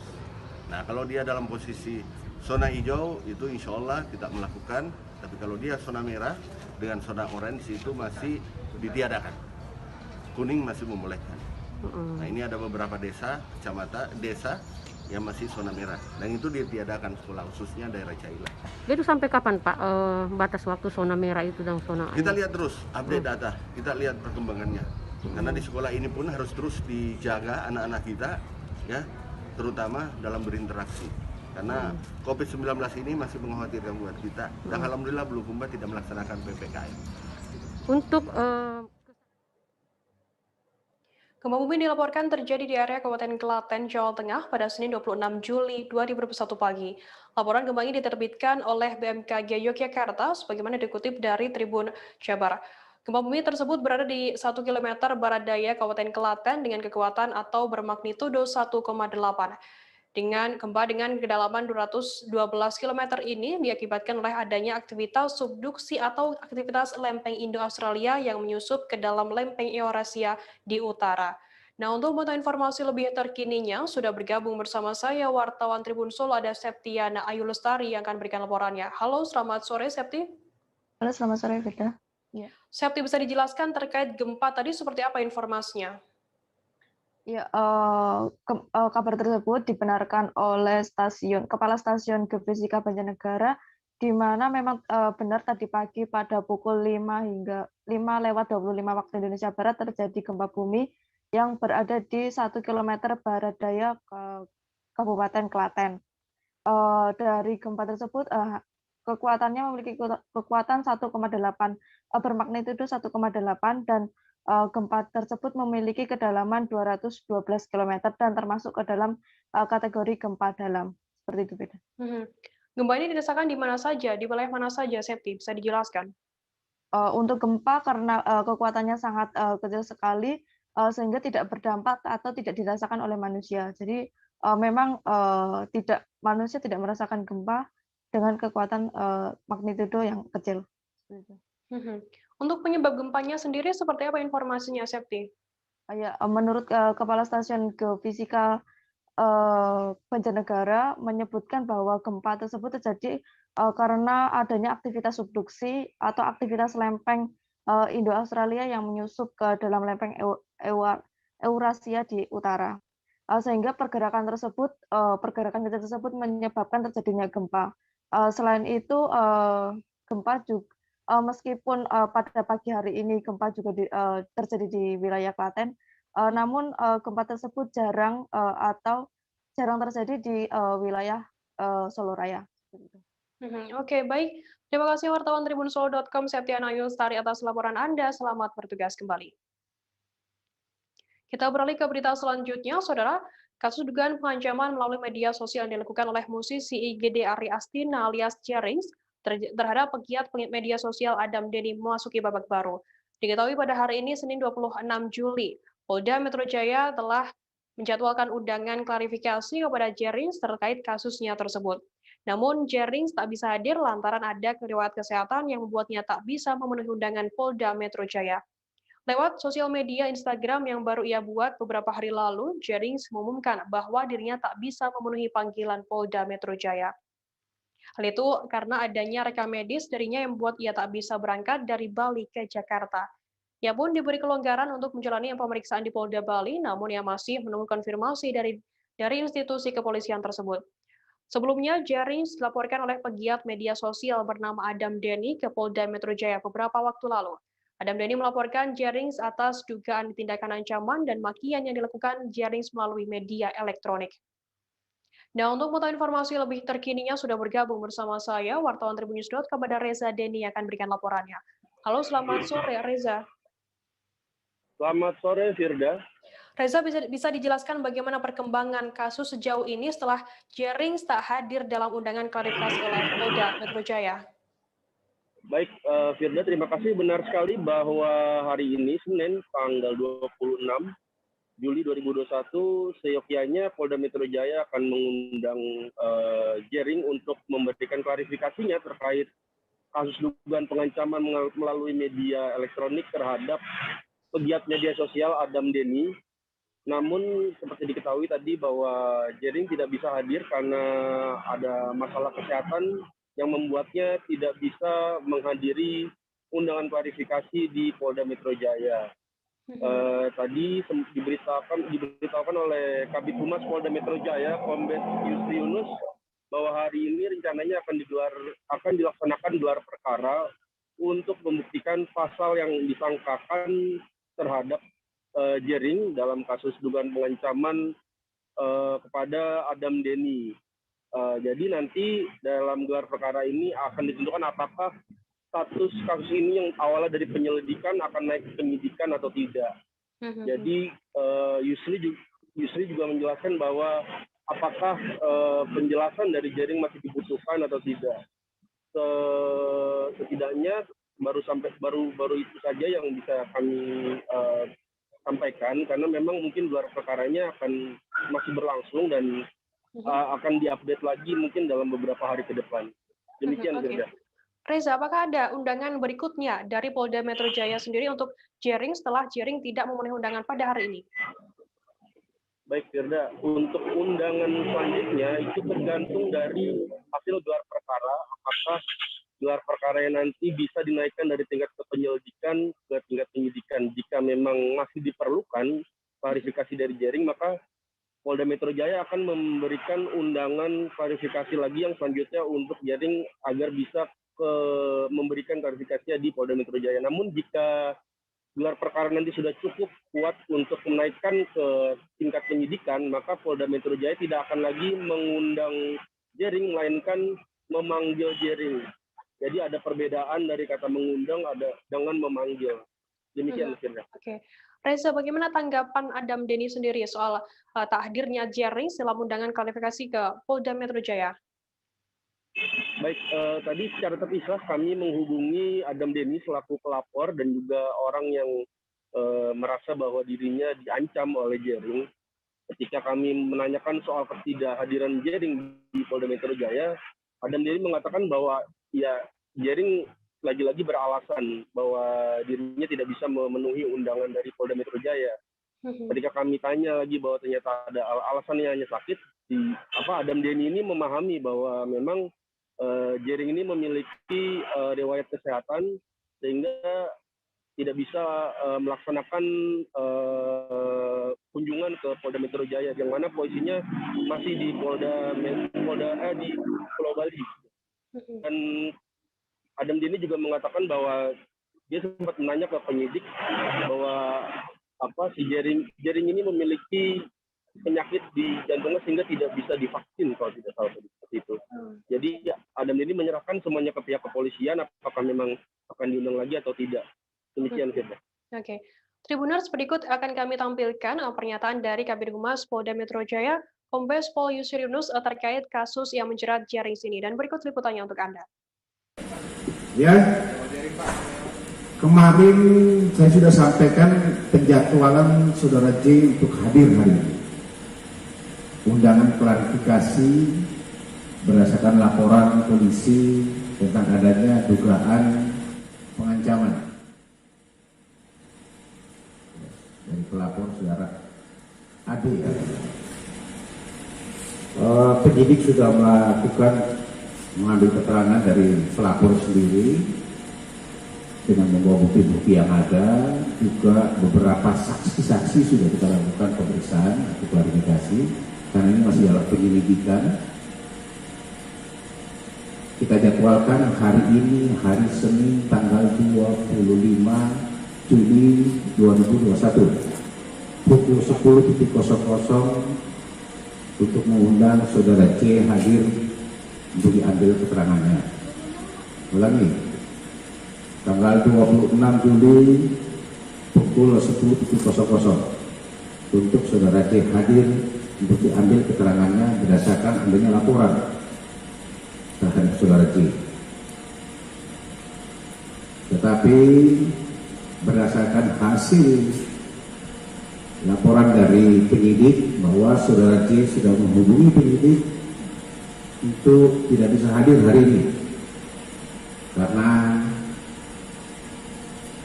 Nah, kalau dia dalam posisi zona hijau itu insya Allah kita melakukan, tapi kalau dia zona merah dengan zona orange itu masih ditiadakan. Kuning masih membolehkan. Nah, ini ada beberapa desa, kecamatan, desa yang masih zona merah, dan itu ditiadakan sekolah, khususnya daerah Caila. Itu sampai kapan Pak batas waktu zona merah itu dan zona? Kita lihat terus update data, kita lihat perkembangannya. Karena di sekolah ini pun harus terus dijaga anak-anak kita, ya, terutama dalam berinteraksi. Karena COVID-19 ini masih mengkhawatirkan buat kita. Dan alhamdulillah Bulukumba tidak melaksanakan PPKM. Untuk Gempa bumi dilaporkan terjadi di area Kabupaten Klaten, Jawa Tengah pada Senin 26 Juli 2021 pagi. Laporan gempa ini diterbitkan oleh BMKG Yogyakarta sebagaimana dikutip dari Tribun Jabar. Gempa bumi tersebut berada di 1 km barat daya Kabupaten Klaten dengan kekuatan atau bermagnitudo 1,8. Gempa dengan kedalaman 212 km ini diakibatkan oleh adanya aktivitas subduksi atau aktivitas lempeng Indo-Australia yang menyusup ke dalam lempeng Eurasia di utara. Nah, untuk mengetahui informasi lebih terkininya, sudah bergabung bersama saya wartawan Tribun Solo, ada Septiana Ayu Lestari yang akan berikan laporannya. Halo, selamat sore Septi. Halo, selamat sore Veda. Ya. Septi, bisa dijelaskan terkait gempa tadi seperti apa informasinya? Ya, kabar tersebut dibenarkan oleh Kepala Stasiun Geofisika Banjarnegara, di mana memang benar tadi pagi pada pukul 5:25 waktu Indonesia Barat terjadi gempa bumi yang berada di 1 km barat daya Kabupaten Klaten. Dari gempa tersebut, kekuatannya memiliki kekuatan 1,8, bermagnitudo 1,8, dan gempa tersebut memiliki kedalaman 212 km dan termasuk ke dalam kategori gempa dalam. Seperti itu, Beda. Gempa ini dirasakan di mana saja, di wilayah mana saja, Septi? Bisa dijelaskan? Untuk gempa, karena kekuatannya sangat kecil sekali, sehingga tidak berdampak atau tidak dirasakan oleh manusia. Jadi memang manusia tidak merasakan gempa dengan kekuatan magnitudo yang kecil. Seperti itu. Untuk penyebab gempanya sendiri seperti apa informasinya, Septi? Ya, menurut Kepala Stasiun Geofisika Banjarnegara menyebutkan bahwa gempa tersebut terjadi karena adanya aktivitas subduksi atau aktivitas lempeng Indo-Australia yang menyusup ke dalam lempeng Eurasia di utara. Sehingga pergerakan kecil tersebut menyebabkan terjadinya gempa. Selain itu, gempa juga meskipun pada pagi hari ini gempa juga terjadi di wilayah Klaten, namun gempa tersebut jarang terjadi di wilayah Solo Raya. Oke, baik. Terima kasih wartawan tribunsolo.com Septiana Ayu Lestari atas laporan Anda. Selamat bertugas kembali. Kita beralih ke berita selanjutnya, Saudara. Kasus dugaan pengancaman melalui media sosial yang dilakukan oleh musisi IGD Ari Astina alias Jerings terhadap pegiat media sosial Adam Denny memasuki babak baru. Diketahui pada hari ini, Senin 26 Juli, Polda Metro Jaya telah menjadwalkan undangan klarifikasi kepada Jerings terkait kasusnya tersebut. Namun, Jerings tak bisa hadir lantaran ada riwayat kesehatan yang membuatnya tak bisa memenuhi undangan Polda Metro Jaya. Lewat sosial media Instagram yang baru ia buat beberapa hari lalu, Jerings mengumumkan bahwa dirinya tak bisa memenuhi panggilan Polda Metro Jaya. Hal itu karena adanya rekam medis darinya yang membuat ia tak bisa berangkat dari Bali ke Jakarta. Ia pun diberi kelonggaran untuk menjalani pemeriksaan di Polda Bali, namun ia masih menunggu konfirmasi dari institusi kepolisian tersebut. Sebelumnya, Jerings dilaporkan oleh pegiat media sosial bernama Adam Denny ke Polda Metro Jaya beberapa waktu lalu. Adam Denny melaporkan Jerings atas dugaan tindakan ancaman dan makian yang dilakukan Jerings melalui media elektronik. Nah, untuk mengetahui informasi lebih terkininya sudah bergabung bersama saya, wartawan Tribunnews.com kepada Reza Denny yang akan berikan laporannya. Halo, selamat sore Reza. Selamat sore Firda. Reza, bisa dijelaskan bagaimana perkembangan kasus sejauh ini setelah Jerings tak hadir dalam undangan klarifikasi oleh Polda Metro Jaya? Baik, Firda, terima kasih. Benar sekali bahwa hari ini, Senin, tanggal 26 Juli 2021, seyogyanya Polda Metro Jaya akan mengundang Jerings untuk memberikan klarifikasinya terkait kasus dugaan pengancaman melalui media elektronik terhadap pegiat media sosial Adam Denny. Namun seperti diketahui tadi bahwa Jerings tidak bisa hadir karena ada masalah kesehatan yang membuatnya tidak bisa menghadiri undangan klarifikasi di Polda Metro Jaya. Tadi diberitakan oleh Kabid Humas Polda Metro Jaya, Kombes Yusri Yunus, bahwa hari ini rencananya akan dilaksanakan gelar perkara untuk membuktikan pasal yang disangkakan terhadap Jerings dalam kasus dugaan pengancaman kepada Adam Denny. Jadi nanti dalam gelar perkara ini akan ditentukan apakah status kasus ini yang awalnya dari penyelidikan akan naik ke penyidikan atau tidak. Jadi Yusri juga menjelaskan bahwa apakah penjelasan dari Jerings masih dibutuhkan atau tidak. Setidaknya baru itu saja yang bisa kami sampaikan, karena memang mungkin gelar perkaranya akan masih berlangsung dan akan diupdate lagi mungkin dalam beberapa hari ke depan. Demikian, Firda. Reza, apakah ada undangan berikutnya dari Polda Metro Jaya sendiri untuk Jerings setelah Jerings tidak memenuhi undangan pada hari ini? Baik, Firda. Untuk undangan selanjutnya itu tergantung dari hasil gelar perkara. Apakah gelar perkara yang nanti bisa dinaikkan dari tingkat penyelidikan ke tingkat penyidikan. Jika memang masih diperlukan klarifikasi dari Jerings, maka Polda Metro Jaya akan memberikan undangan klarifikasi lagi yang selanjutnya untuk Jerings agar bisa memberikan klarifikasinya di Polda Metro Jaya. Namun jika gelar perkara nanti sudah cukup kuat untuk menaikkan ke tingkat penyidikan, maka Polda Metro Jaya tidak akan lagi mengundang Jerings, melainkan memanggil Jerings. Jadi ada perbedaan dari kata mengundang dengan memanggil. Demikian, Firda. Oke. Reza, bagaimana tanggapan Adam Denny sendiri soal tak hadirnya Jerings dalam undangan klarifikasi ke Polda Metro Jaya? Baik, tadi secara terpisah kami menghubungi Adam Denny selaku pelapor dan juga orang yang merasa bahwa dirinya diancam oleh Jerings. Ketika kami menanyakan soal ketidakhadiran Jerings di Polda Metro Jaya, Adam Denny mengatakan bahwa ya Jerings lagi-lagi beralasan bahwa dirinya tidak bisa memenuhi undangan dari Polda Metro Jaya. Ketika kami tanya lagi bahwa ternyata ada alasannya hanya sakit, Adam Denny ini memahami bahwa memang Jerings ini memiliki riwayat kesehatan sehingga tidak bisa melaksanakan kunjungan ke Polda Metro Jaya, yang mana posisinya masih di di Pulau Bali. Dan Adam Denny juga mengatakan bahwa dia sempat menanya ke penyidik bahwa si Jerings ini memiliki penyakit di jantungnya sehingga tidak bisa divaksin kalau tidak salah seperti itu. Jadi Adam Denny menyerahkan semuanya ke pihak kepolisian apakah memang akan diundang lagi atau tidak. Demikian, Firda. Oke. Tribuners, berikut akan kami tampilkan pernyataan dari Kabid Humas Polda Metro Jaya, Kombes Pol Yusri Yunus terkait kasus yang menjerat Jerings ini. Dan berikut liputannya untuk Anda. Ya, kemarin saya sudah sampaikan penjadwalan Saudara J untuk hadir hari ini. undangan klarifikasi berdasarkan laporan polisi tentang adanya dugaan pengancaman dari pelapor saudara Ade. Penyidik sudah mengambil keterangan dari pelapor sendiri dengan membawa bukti-bukti yang ada, juga beberapa saksi-saksi sudah kita lakukan pemeriksaan atau klarifikasi karena ini masih dalam penyelidikan. Kita jadwalkan hari ini, hari Senin tanggal 25 Juli 2021 pukul 10.00 untuk mengundang saudara C hadir untuk diambil keterangannya. Ulangi, tanggal 26 Juli pukul 10.00 untuk saudara C hadir untuk diambil keterangannya berdasarkan adanya laporan terhadap saudara C. Tetapi berdasarkan hasil laporan dari penyidik bahwa saudara C sudah menghubungi penyidik untuk tidak bisa hadir hari ini karena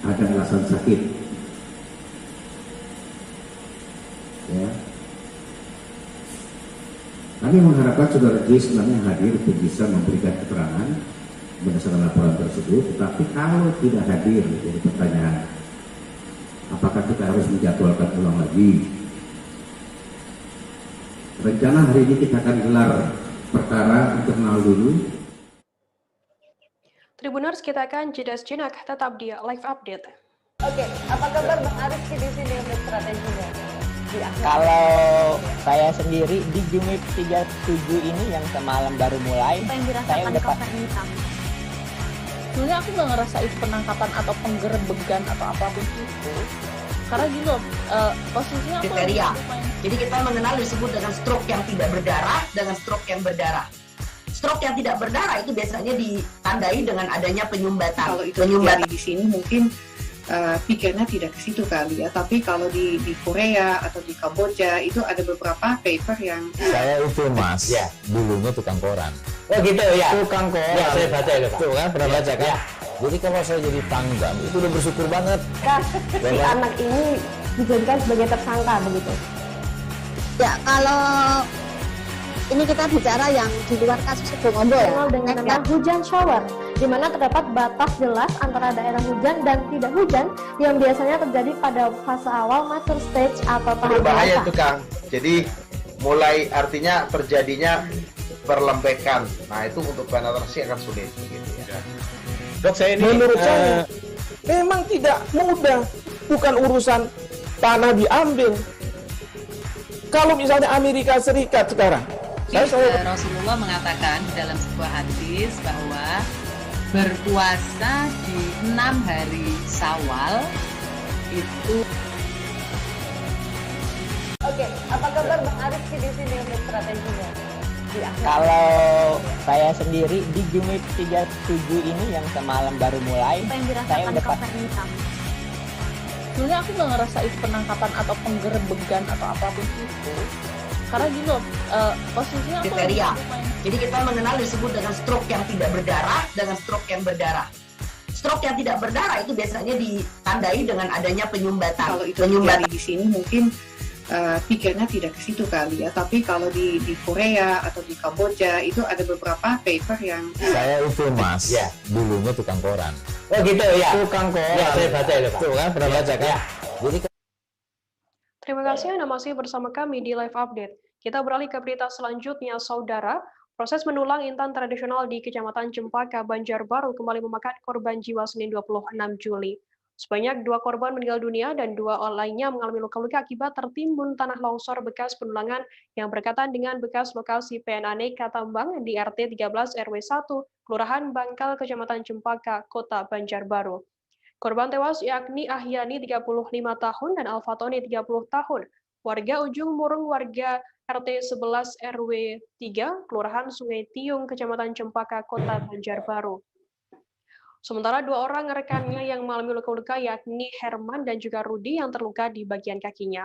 ada alasan sakit. Ya. Kami mengharapkan saudara J sebenarnya hadir untuk bisa memberikan keterangan berdasarkan laporan tersebut, tetapi kalau tidak hadir jadi pertanyaan, apakah kita harus menjadwalkan ulang lagi? Rencana hari ini kita akan gelar perkara internal dulu. Tribuners, kita akan jeda sejenak, tetap di live update. Oke, apa kabar Bang Ariski di sini untuk strateginya? Kalau saya sendiri di Jumip 37 ini yang semalam baru mulai, saya udah sebenarnya aku nggak ngerasa itu penangkapan atau penggerebegan atau apapun itu, karena gini loh, posisinya aku kriteria. Jadi kita mengenal disebut dengan stroke yang tidak berdarah dengan stroke yang berdarah. Stroke yang tidak berdarah itu biasanya ditandai dengan adanya penyumbatan. Kalau itu terjadi di sini mungkin pikirnya tidak ke situ kali ya, tapi kalau di Korea atau di Kamboja itu ada beberapa paper yang saya itu mas, ya dulunya tukang koran. Oh gitu ya, Tukang koran. Ya, saya baca itu Pak. Tuh kan pernah baca kan? Ya. Jadi kalau saya jadi pangdam itu udah bersyukur banget. Si anak ini dijadikan sebagai tersangka begitu. Ya, kalau ini kita bicara yang di luar kasus Sebongombo ya. Kenal dengan nama hujan shower, di mana terdapat batas jelas antara daerah hujan dan tidak hujan yang biasanya terjadi pada fase awal mature stage atau tahap Berbahaya dewasa. itu Kang. Jadi mulai artinya terjadinya perlembekan. Nah itu untuk penetrasi akan sulit begitu ya. Dok, saya ini menurut saya memang tidak mudah, bukan urusan tanah diambil. Kalau misalnya Amerika Serikat sekarang, Rasulullah mengatakan dalam sebuah hadis bahwa berpuasa di 6 hari Syawal itu. Oke, apa kabar Bang Ariski di sini untuk strateginya? Kalau saya sendiri di Jumip 37 ini yang semalam baru mulai, saya udah sebenarnya aku nggak ngerasa itu penangkapan atau penggerebegan atau apapun itu, karena gini loh, posisinya aku kriteria. Jadi kita mengenal disebut dengan stroke yang tidak berdarah dengan stroke yang berdarah. Stroke yang tidak berdarah itu biasanya ditandai dengan adanya penyumbatan. Kalau itu terjadi di sini mungkin pikirnya tidak ke situ kali ya, tapi kalau di Korea atau di Kamboja itu ada beberapa paper yang saya itu mas, ya dulunya tukang koran. Oh gitu ya, Tukang koran. Ya, saya baca itu Pak. Tuh kan pernah baca kan? Jadi Terima kasih Anda masih bersama kami di live update. Kita beralih ke berita selanjutnya, saudara. Proses menulang intan tradisional di Kecamatan Cempaka, Banjarbaru kembali memakan korban jiwa Senin 26 Juli. Sebanyak 2 korban meninggal dunia dan 2 orang lainnya mengalami luka-luka akibat tertimbun tanah longsor bekas penulangan yang berdekatan dengan bekas lokasi PNANE Katambang di RT 13 RW 1, Kelurahan Bangkal, Kecamatan Cempaka, Kota Banjarbaru. Korban tewas yakni Ahyani 35 tahun dan Alfatoni 30 tahun. Warga Ujung Murung, warga RT 11 RW 3, Kelurahan Sungai Tiung, Kecamatan Cempaka, Kota Banjarbaru. Sementara 2 orang rekannya yang mengalami luka-luka yakni Herman dan juga Rudi yang terluka di bagian kakinya.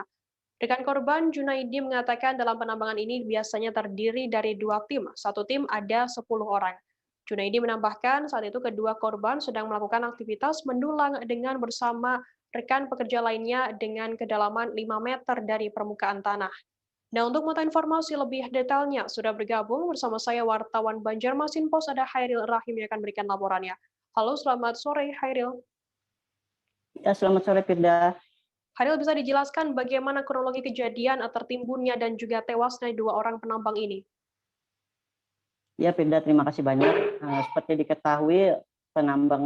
Rekan korban Junaidi mengatakan dalam penambangan ini biasanya terdiri dari 2 tim. Satu tim ada 10 orang. Junaidi menambahkan saat itu kedua korban sedang melakukan aktivitas mendulang dengan bersama rekan pekerja lainnya dengan kedalaman 5 meter dari permukaan tanah. Nah, untuk mengetahui informasi lebih detailnya, sudah bergabung bersama saya wartawan Banjarmasin Pos ada Hairil Rahim yang akan berikan laporannya. Halo, selamat sore Hairil. Ya, selamat sore Firda. Hairil, bisa dijelaskan bagaimana kronologi kejadian tertimbunnya dan juga tewasnya 2 orang penambang ini? Ya, Firda, terima kasih banyak. Seperti diketahui, penambang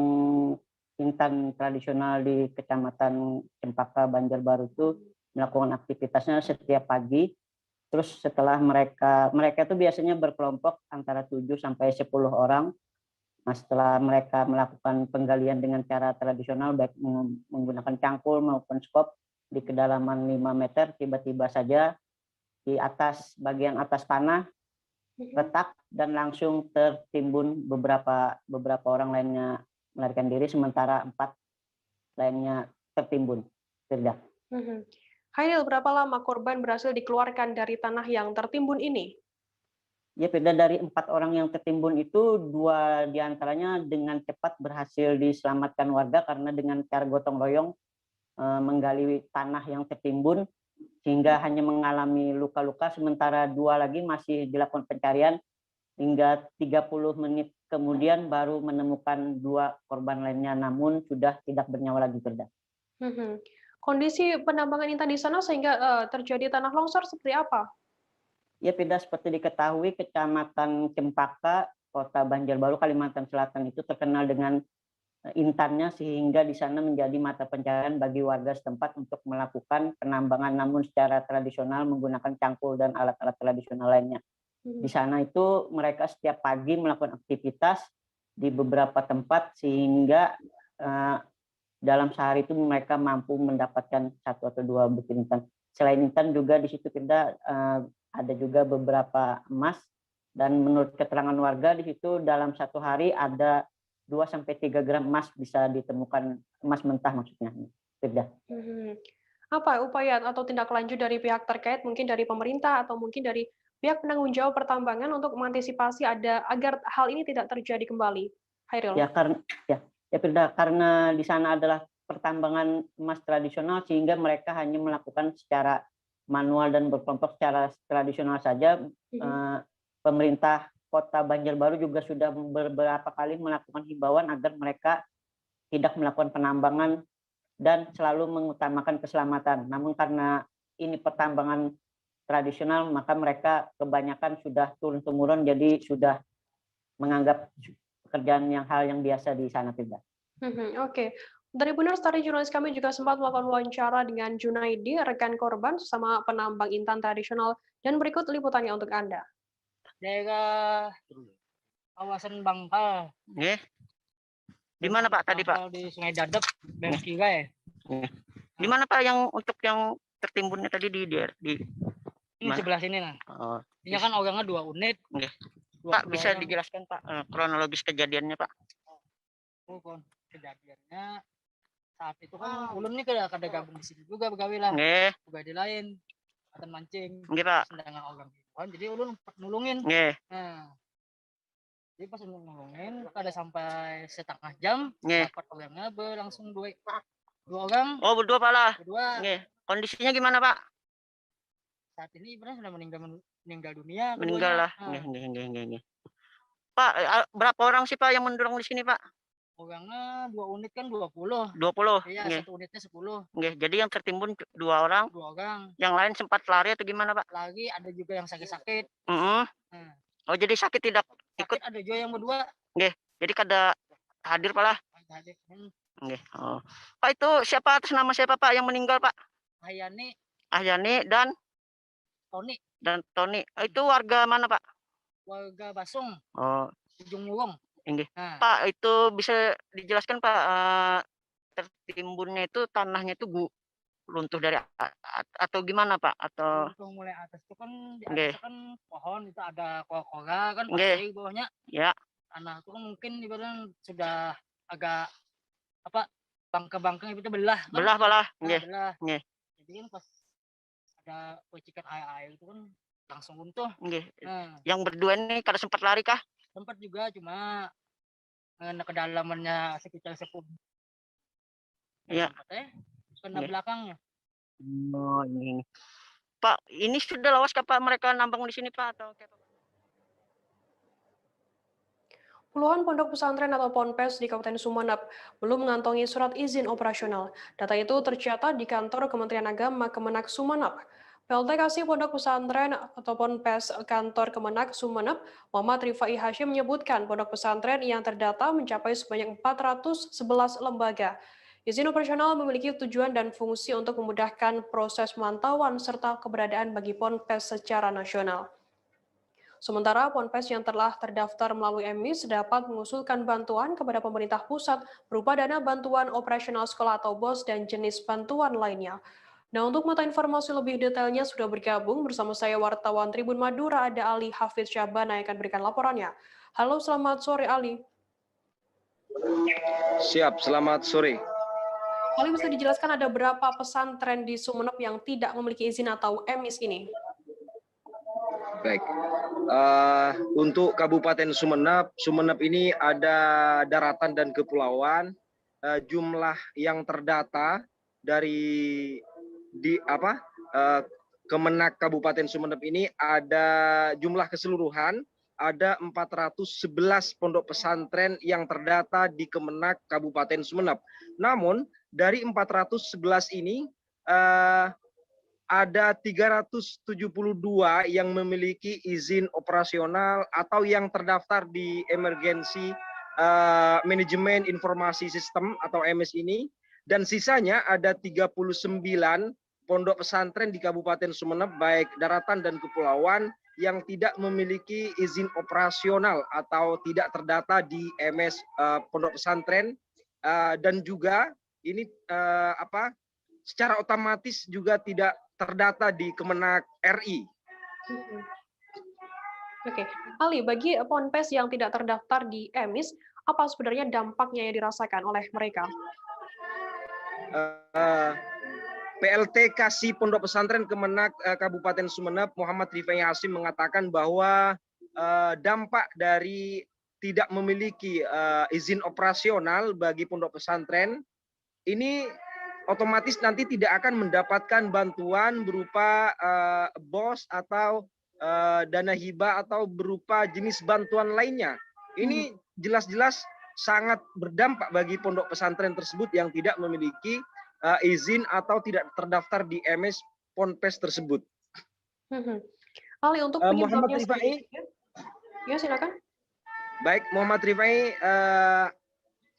intan tradisional di Kecamatan Cempaka, Banjarbaru itu melakukan aktivitasnya setiap pagi. Terus setelah mereka itu biasanya berkelompok antara 7 sampai 10 orang. Nah, setelah mereka melakukan penggalian dengan cara tradisional, baik menggunakan cangkul maupun skop di kedalaman 5 meter, tiba-tiba saja di atas bagian atas tanah retak dan langsung tertimbun beberapa orang lainnya melarikan diri, sementara 4 lainnya tertimbun. Firda. Hairil, berapa lama korban berhasil dikeluarkan dari tanah yang tertimbun ini? Ya, Firda, dari 4 orang yang tertimbun itu 2 diantaranya dengan cepat berhasil diselamatkan warga karena dengan cara gotong royong menggali tanah yang tertimbun sehingga hanya mengalami luka-luka, sementara 2 lagi masih dilakukan pencarian hingga 30 menit kemudian baru menemukan 2 korban lainnya, namun sudah tidak bernyawa lagi, Firda. Kondisi penambangan intan di sana sehingga terjadi tanah longsor seperti apa? Ya, Firda, seperti diketahui Kecamatan Cempaka, Kota Banjarbaru, Kalimantan Selatan itu terkenal dengan intannya sehingga di sana menjadi mata pencaharian bagi warga setempat untuk melakukan penambangan namun secara tradisional menggunakan cangkul dan alat-alat tradisional lainnya. Di sana itu mereka setiap pagi melakukan aktivitas di beberapa tempat sehingga dalam sehari itu mereka mampu mendapatkan 1 atau 2 butir intan. Selain intan juga di situ kita ada juga beberapa emas, dan menurut keterangan warga di situ dalam 1 hari ada 2-3 gram emas bisa ditemukan, emas mentah maksudnya. Firda. Apa upaya atau tindak lanjut dari pihak terkait, mungkin dari pemerintah atau mungkin dari pihak penanggung jawab pertambangan untuk mengantisipasi agar hal ini tidak terjadi kembali? Hairil. Ya, Firda, karena di sana adalah pertambangan emas tradisional sehingga mereka hanya melakukan secara manual dan berkelompok secara tradisional saja. Pemerintah Kota Banjarbaru juga sudah beberapa kali melakukan himbauan agar mereka tidak melakukan penambangan dan selalu mengutamakan keselamatan. Namun karena ini pertambangan tradisional, maka mereka kebanyakan sudah turun-temurun, jadi sudah menganggap pekerjaan hal yang biasa di sana, tidak. Oke. Dari Benar, tadi jurnalis kami juga sempat melakukan wawancara dengan Junaidi, rekan korban sesama penambang intan tradisional, dan berikut liputannya untuk Anda. Daerah kawasan Bangkal. Di mana Pak tadi Pak? Di Sungai Dadap, Bengkira ya. Di mana Pak yang tertimbunnya tadi di ini sebelah sini nah. Ini kan orangnya 2 unit. Pak bisa dijelaskan Pak kronologis kejadiannya Pak? Kejadiannya saat itu kan ulun nih kada gabung di sini juga begawi lah. Begawi di lain, ada mancing. Pak. Sedangkan orang kan jadi ulun nulungin. Nah, jadi pas ulun nulungin kada sampai setengah jam dapat orangnya langsung 2 orang. Oh, berdua Pak lah. Berdua. Kondisinya gimana Pak? Saat ini ibaratnya sudah meninggal dunia. Meninggal lah. Pak, berapa orang sih Pak yang mendorong di sini Pak? Orangnya 2 unit kan 20. 20. Iya, 1 unitnya 10. Jadi yang tertimbun 2 orang. 2 orang. Yang lain sempat lari atau gimana Pak? Lagi ada juga yang sakit-sakit. Oh, jadi sakit tidak ikut? Ada juga yang berdua. Jadi kada hadir Pak lah. Hadir. Oh. Pak, itu siapa atas nama siapa Pak yang meninggal Pak? Ahyani dan Tony. Itu warga mana Pak? Warga Basung. Oh. Ujung Murung. Pak, itu bisa dijelaskan Pak, tertimbunnya itu tanahnya itu runtuh dari atau gimana Pak? Atau runtuh mulai atas itu kan di atas kan pohon itu ada kora-kora kan di bawahnya. Ya. Tanah itu kan mungkin ibaratnya sudah agak bangke-bangke itu belah. Belah. Belah. Jadi kan pas ada percikan air itu kan langsung runtuh. Yang berdua ini kada sempat lari kah? Sempat juga, cuma kedalamannya sekitar 10. Iya. Kena belakangnya. Oh, ini. Pak, ini sudah lawas kah Pak mereka nambang di sini Pak atau kayak apa? Puluhan pondok pesantren atau ponpes di Kabupaten Sumeneb belum mengantongi surat izin operasional. Data itu tercatat di kantor Kementerian Agama Kemenak Sumeneb. PLT Kasih Pondok Pesantren atau Ponpes Kantor Kemenak Sumeneb, Muhammad Rifai Hashim menyebutkan pondok pesantren yang terdata mencapai sebanyak 411 lembaga. Izin operasional memiliki tujuan dan fungsi untuk memudahkan proses pemantauan serta keberadaan bagi ponpes secara nasional. Sementara ponpes yang telah terdaftar melalui MIS dapat mengusulkan bantuan kepada pemerintah pusat berupa dana bantuan operasional sekolah atau BOS dan jenis bantuan lainnya. Nah, untuk mata informasi lebih detailnya sudah bergabung bersama saya wartawan Tribun Madura, ada Ali Hafiz Syabana yang akan berikan laporannya. Halo, selamat sore Ali. Siap, selamat sore. Ali, bisa dijelaskan ada berapa pesantren di Sumeneb yang tidak memiliki izin atau MIS ini? Baik, untuk Kabupaten Sumeneb, Sumeneb ini ada daratan dan kepulauan. Jumlah yang terdata dari Kemenak Kabupaten Sumeneb ini ada jumlah keseluruhan ada 411 pondok pesantren yang terdata di Kemenak Kabupaten Sumeneb. Namun dari 411 ini ada 372 yang memiliki izin operasional atau yang terdaftar di Emergency Manajemen Informasi Sistem atau EMIS ini, dan sisanya ada 39 pondok pesantren di Kabupaten Sumeneb baik daratan dan kepulauan yang tidak memiliki izin operasional atau tidak terdata di MS pondok pesantren, dan juga ini secara otomatis juga tidak terdata di Kemenak RI. Oke, Ali, bagi ponpes yang tidak terdaftar di EMIS, apa sebenarnya dampaknya yang dirasakan oleh mereka? PLT Kasih Pondok Pesantren Kemenak Kabupaten Sumeneb, Muhammad Rifai Hashim mengatakan bahwa dampak dari tidak memiliki izin operasional bagi pondok pesantren ini otomatis nanti tidak akan mendapatkan bantuan berupa BOS atau dana hibah atau berupa jenis bantuan lainnya. Ini jelas-jelas sangat berdampak bagi pondok pesantren tersebut yang tidak memiliki izin atau tidak terdaftar di MS ponpes tersebut. Ali, untuk Muhammad Rifai, ya silakan. Baik, Muhammad Rifai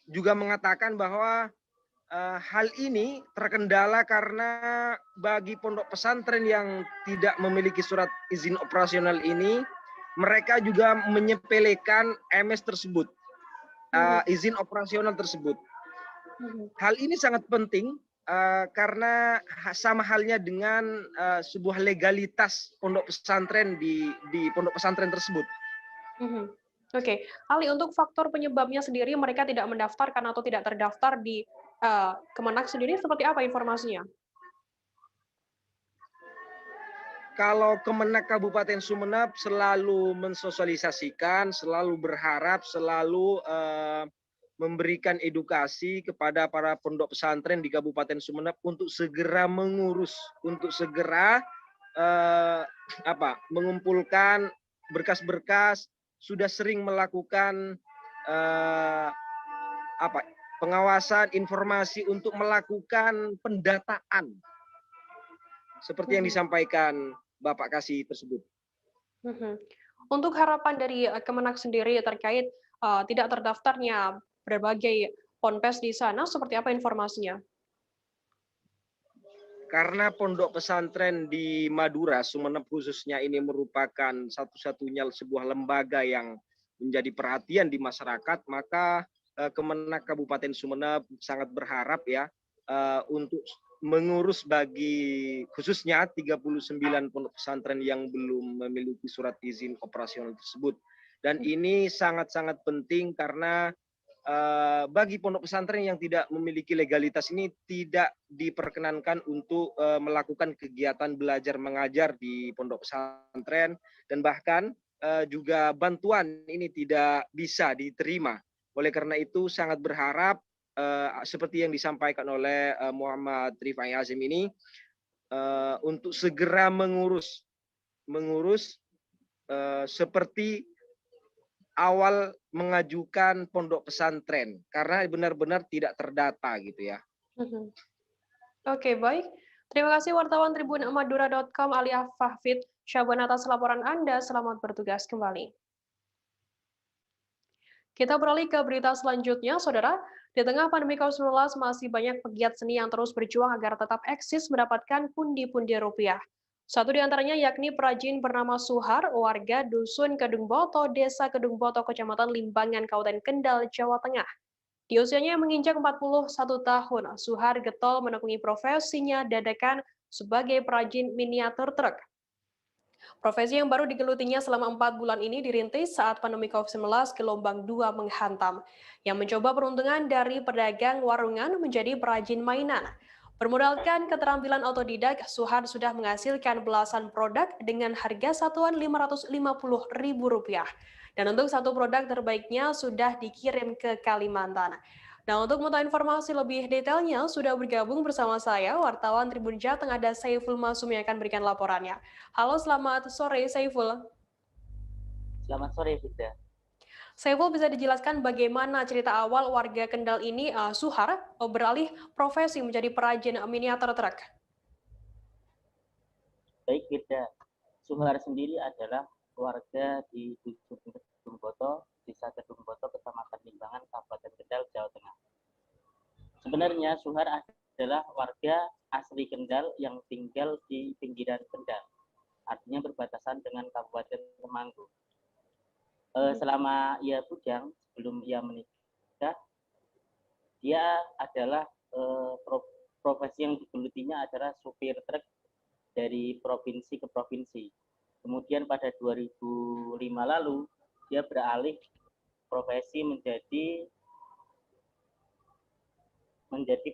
juga mengatakan bahwa hal ini terkendala karena bagi pondok pesantren yang tidak memiliki surat izin operasional ini, mereka juga menyepelekan MS tersebut, izin operasional tersebut. Hal ini sangat penting karena sama halnya dengan sebuah legalitas pondok pesantren di pondok pesantren tersebut. Oke, Ali, untuk faktor penyebabnya sendiri mereka tidak mendaftarkan atau tidak terdaftar di Kemenak sendiri, seperti apa informasinya? Kalau Kemenak Kabupaten Sumeneb selalu mensosialisasikan, selalu berharap, selalu memberikan edukasi kepada para pondok pesantren di Kabupaten Sumeneb untuk segera mengurus, untuk segera mengumpulkan berkas-berkas, sudah sering melakukan pengawasan informasi untuk melakukan pendataan seperti yang disampaikan Bapak Kasih tersebut. Untuk harapan dari Kemenak sendiri terkait tidak terdaftarnya berbagai ponpes di sana, seperti apa informasinya? Karena pondok pesantren di Madura, Sumeneb khususnya ini merupakan satu-satunya sebuah lembaga yang menjadi perhatian di masyarakat, maka Kemenak Kabupaten Sumeneb sangat berharap ya untuk mengurus bagi khususnya 39 pondok pesantren yang belum memiliki surat izin operasional tersebut. Dan ini sangat-sangat penting karena bagi pondok pesantren yang tidak memiliki legalitas ini tidak diperkenankan untuk melakukan kegiatan belajar mengajar di pondok pesantren, dan bahkan juga bantuan ini tidak bisa diterima. Oleh karena itu sangat berharap seperti yang disampaikan oleh Muhammad Rifai Azim ini untuk segera mengurus seperti awal mengajukan pondok pesantren, karena benar-benar tidak terdata gitu ya. Oke, baik. Terima kasih wartawan Tribun Madura.com Ali Fahfid Syaban atas laporan Anda. Selamat bertugas kembali. Kita beralih ke berita selanjutnya, Saudara. Di tengah pandemi COVID-19 masih banyak pegiat seni yang terus berjuang agar tetap eksis mendapatkan pundi-pundi rupiah. Satu di antaranya yakni perajin bernama Suhar, warga Dusun Kedung Boto, Desa Kedung Boto, Kecamatan Limbangan, Kabupaten Kendal, Jawa Tengah. Di usianya yang menginjak 41 tahun, Suhar getol menekuni profesinya dadakan sebagai perajin miniatur truk. Profesi yang baru digelutinya selama 4 bulan ini dirintis saat pandemi COVID-19 gelombang 2 menghantam, yang mencoba peruntungan dari pedagang warungan menjadi perajin mainan. Bermodalkan keterampilan otodidak, Suhar sudah menghasilkan belasan produk dengan harga satuan Rp550.000. Dan untuk satu produk terbaiknya sudah dikirim ke Kalimantan. Nah, untuk mengetahui informasi lebih detailnya, sudah bergabung bersama saya, wartawan Tribun Jateng, ada Saiful Masum yang akan berikan laporannya. Halo, selamat sore Saiful. Selamat sore, Fida. Saiful, bisa dijelaskan bagaimana cerita awal warga Kendal ini, Suhar, beralih profesi menjadi perajin miniatur truk? Baik, Fida. Suhar sendiri adalah warga di Dusun Kedung Boto, Desa Kedung Boto, Kecamatan Limbangan, Kabupaten Kendal, Jawa Tengah. Sebenarnya Suhar adalah warga asli Kendal yang tinggal di pinggiran Kendal, artinya berbatasan dengan Kabupaten Temanggung. Selama ia bujang, sebelum ia menikah, dia adalah profesi yang digelutinya adalah supir truk dari provinsi ke provinsi. Kemudian pada 2005 lalu, dia beralih profesi menjadi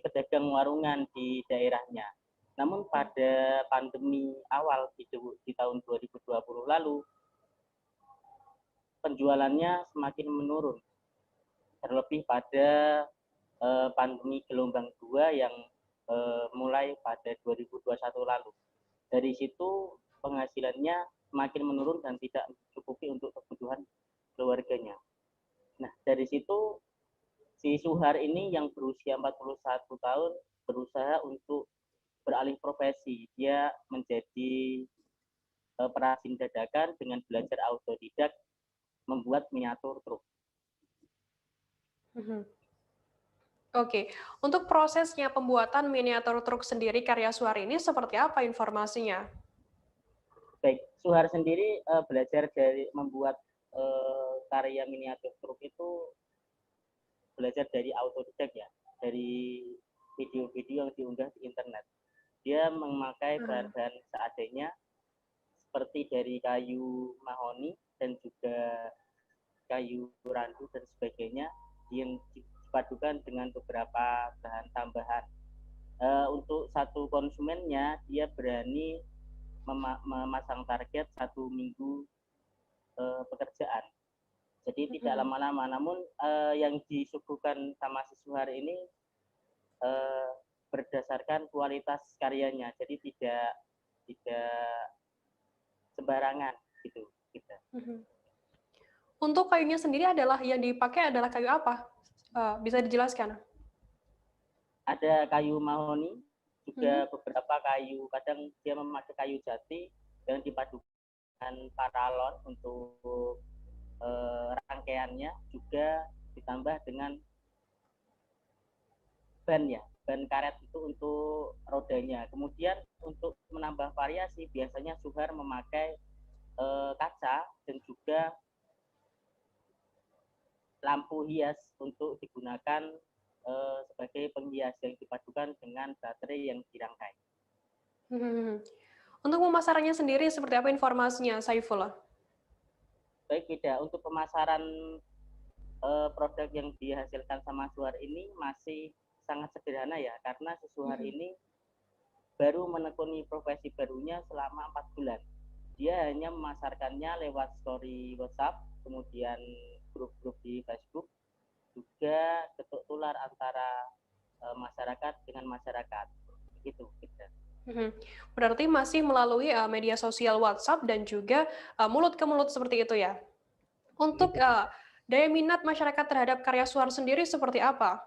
pedagang warungan di daerahnya. Namun pada pandemi awal di tahun 2020 lalu, penjualannya semakin menurun, terlebih pada pandemi gelombang 2 yang mulai pada 2021 lalu. Dari situ penghasilannya semakin menurun dan tidak mencukupi untuk kebutuhan keluarganya. Nah, dari situ si Suhar ini yang berusia 41 tahun berusaha untuk beralih profesi. Dia menjadi perajin dadakan dengan belajar autodidak membuat miniatur truk. Oke, untuk prosesnya pembuatan miniatur truk sendiri karya Suhar ini seperti apa informasinya? Baik, Suhar sendiri belajar dari membuat karya miniatur truk itu belajar dari autodidak ya, dari video-video yang diunggah di internet. Dia memakai bahan-bahan seadanya seperti dari kayu mahoni dan juga kayu randu dan sebagainya yang dipadukan dengan beberapa bahan tambahan. Untuk satu konsumennya, dia berani memasang target 1 minggu pekerjaan. Jadi tidak lama-lama. Namun yang disuguhkan sama si Suhar ini berdasarkan kualitas karyanya. Jadi tidak sembarangan gitu. Untuk kayunya sendiri yang dipakai adalah kayu apa? Bisa dijelaskan? Ada kayu mahoni, juga beberapa kayu, kadang dia memakai kayu jati yang dipadukan paralon untuk rangkaiannya, juga ditambah dengan ban ya, ban karet itu untuk rodanya. Kemudian untuk menambah variasi biasanya Suhar memakai kaca dan juga lampu hias untuk digunakan sebagai penghias yang dipadukan dengan baterai yang dirangkai. Untuk pemasarannya sendiri seperti apa informasinya, Saifullah? Baik, beda. Untuk pemasaran produk yang dihasilkan sama Suhar ini masih sangat sederhana ya, karena si Suhar ini baru menekuni profesi barunya selama 4 bulan. Dia hanya memasarkannya lewat story WhatsApp, kemudian grup-grup di Facebook, juga ketuk tular antara masyarakat dengan masyarakat. Begitu, gitu. Berarti masih melalui media sosial WhatsApp dan juga mulut ke mulut seperti itu ya. Untuk daya minat masyarakat terhadap karya Suhar sendiri seperti apa?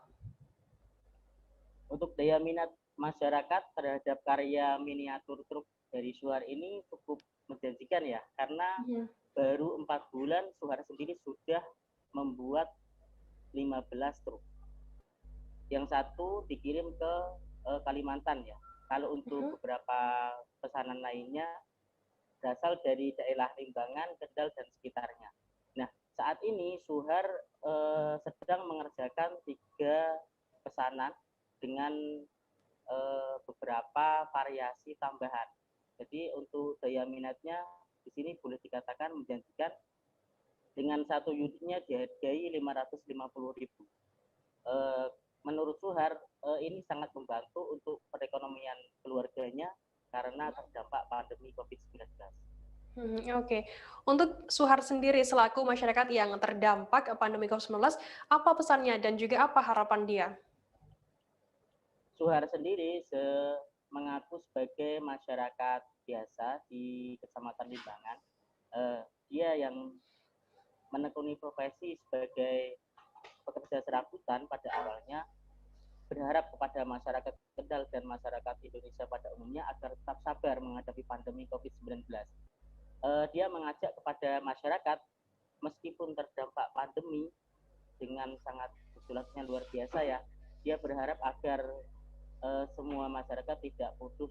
Untuk daya minat masyarakat terhadap karya miniatur truk dari Suhar ini cukup menjanjikan ya, karena baru 4 bulan Suhar sendiri sudah membuat 15 truk. Yang satu dikirim ke Kalimantan ya. Kalau untuk beberapa pesanan lainnya berasal dari daerah Limbangan, Kendal, dan sekitarnya. Nah, saat ini Suhar sedang mengerjakan 3 pesanan dengan beberapa variasi tambahan. Jadi untuk daya minatnya di sini boleh dikatakan menjanjikan, dengan satu unitnya dihargai 550.000. Menurut Suhar ini sangat membantu untuk perekonomian keluarganya karena terdampak pandemi COVID-19. Oke. Untuk Suhar sendiri selaku masyarakat yang terdampak pandemi COVID-19, apa pesannya dan juga apa harapan dia? Suhar sendiri mengaku sebagai masyarakat biasa di Kecamatan Limbangan. Dia yang menekuni profesi sebagai pekerja serabutan pada awalnya, berharap kepada masyarakat Kendal dan masyarakat Indonesia pada umumnya agar tetap sabar menghadapi pandemi COVID-19. Dia mengajak kepada masyarakat, meskipun terdampak pandemi dengan sangat gejalanya luar biasa ya, dia berharap agar semua masyarakat tidak putus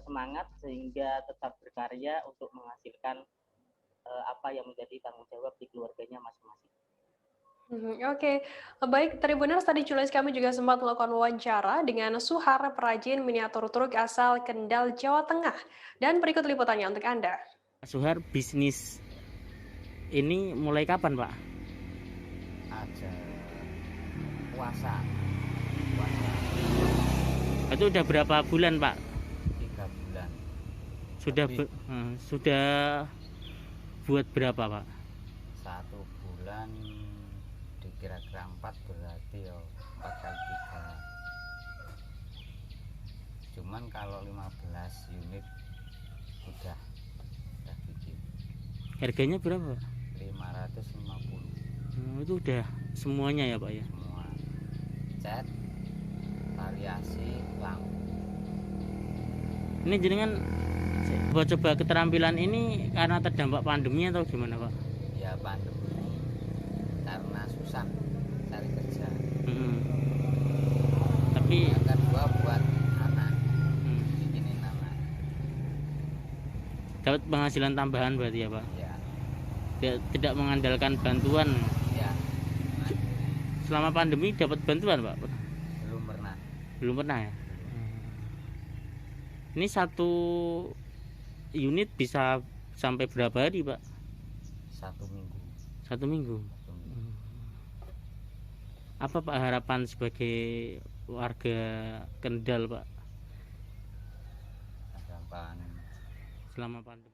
semangat sehingga tetap berkarya untuk menghasilkan apa yang menjadi tanggung jawab di keluarganya masing-masing. Oke, baik Tribuners, tadi Julius kami juga sempat melakukan wawancara dengan Suhar, perajin miniatur truk asal Kendal, Jawa Tengah. Dan berikut liputannya untuk Anda. Suhar, bisnis ini mulai kapan, Pak? Ada puasa. Itu udah berapa bulan, Pak? 3 bulan. Sudah buat berapa, Pak? 1 bulan kira-kira 4, berarti ya 4 kali 3. Cuman kalau 15 unit udah bikin. Harganya berapa? 550. Itu udah semuanya ya, Pak ya? Semua. Cat, variasi, lampu. Ini jenengan coba keterampilan ini karena terdampak pandemi atau gimana, Pak? Ya pandemi, karena susah cari kerja. Tapi yang kedua buat anak, bikinin anak. Dapat penghasilan tambahan berarti ya, Pak? Ya. Tidak mengandalkan bantuan. Ya. Selama pandemi dapat bantuan, Pak? Belum pernah. Belum pernah ya? Ini 1 unit bisa sampai berapa hari, Pak? 1 minggu. 1 minggu. Apa Pak harapan sebagai warga Kendal, Pak? Harapan selama pandemi.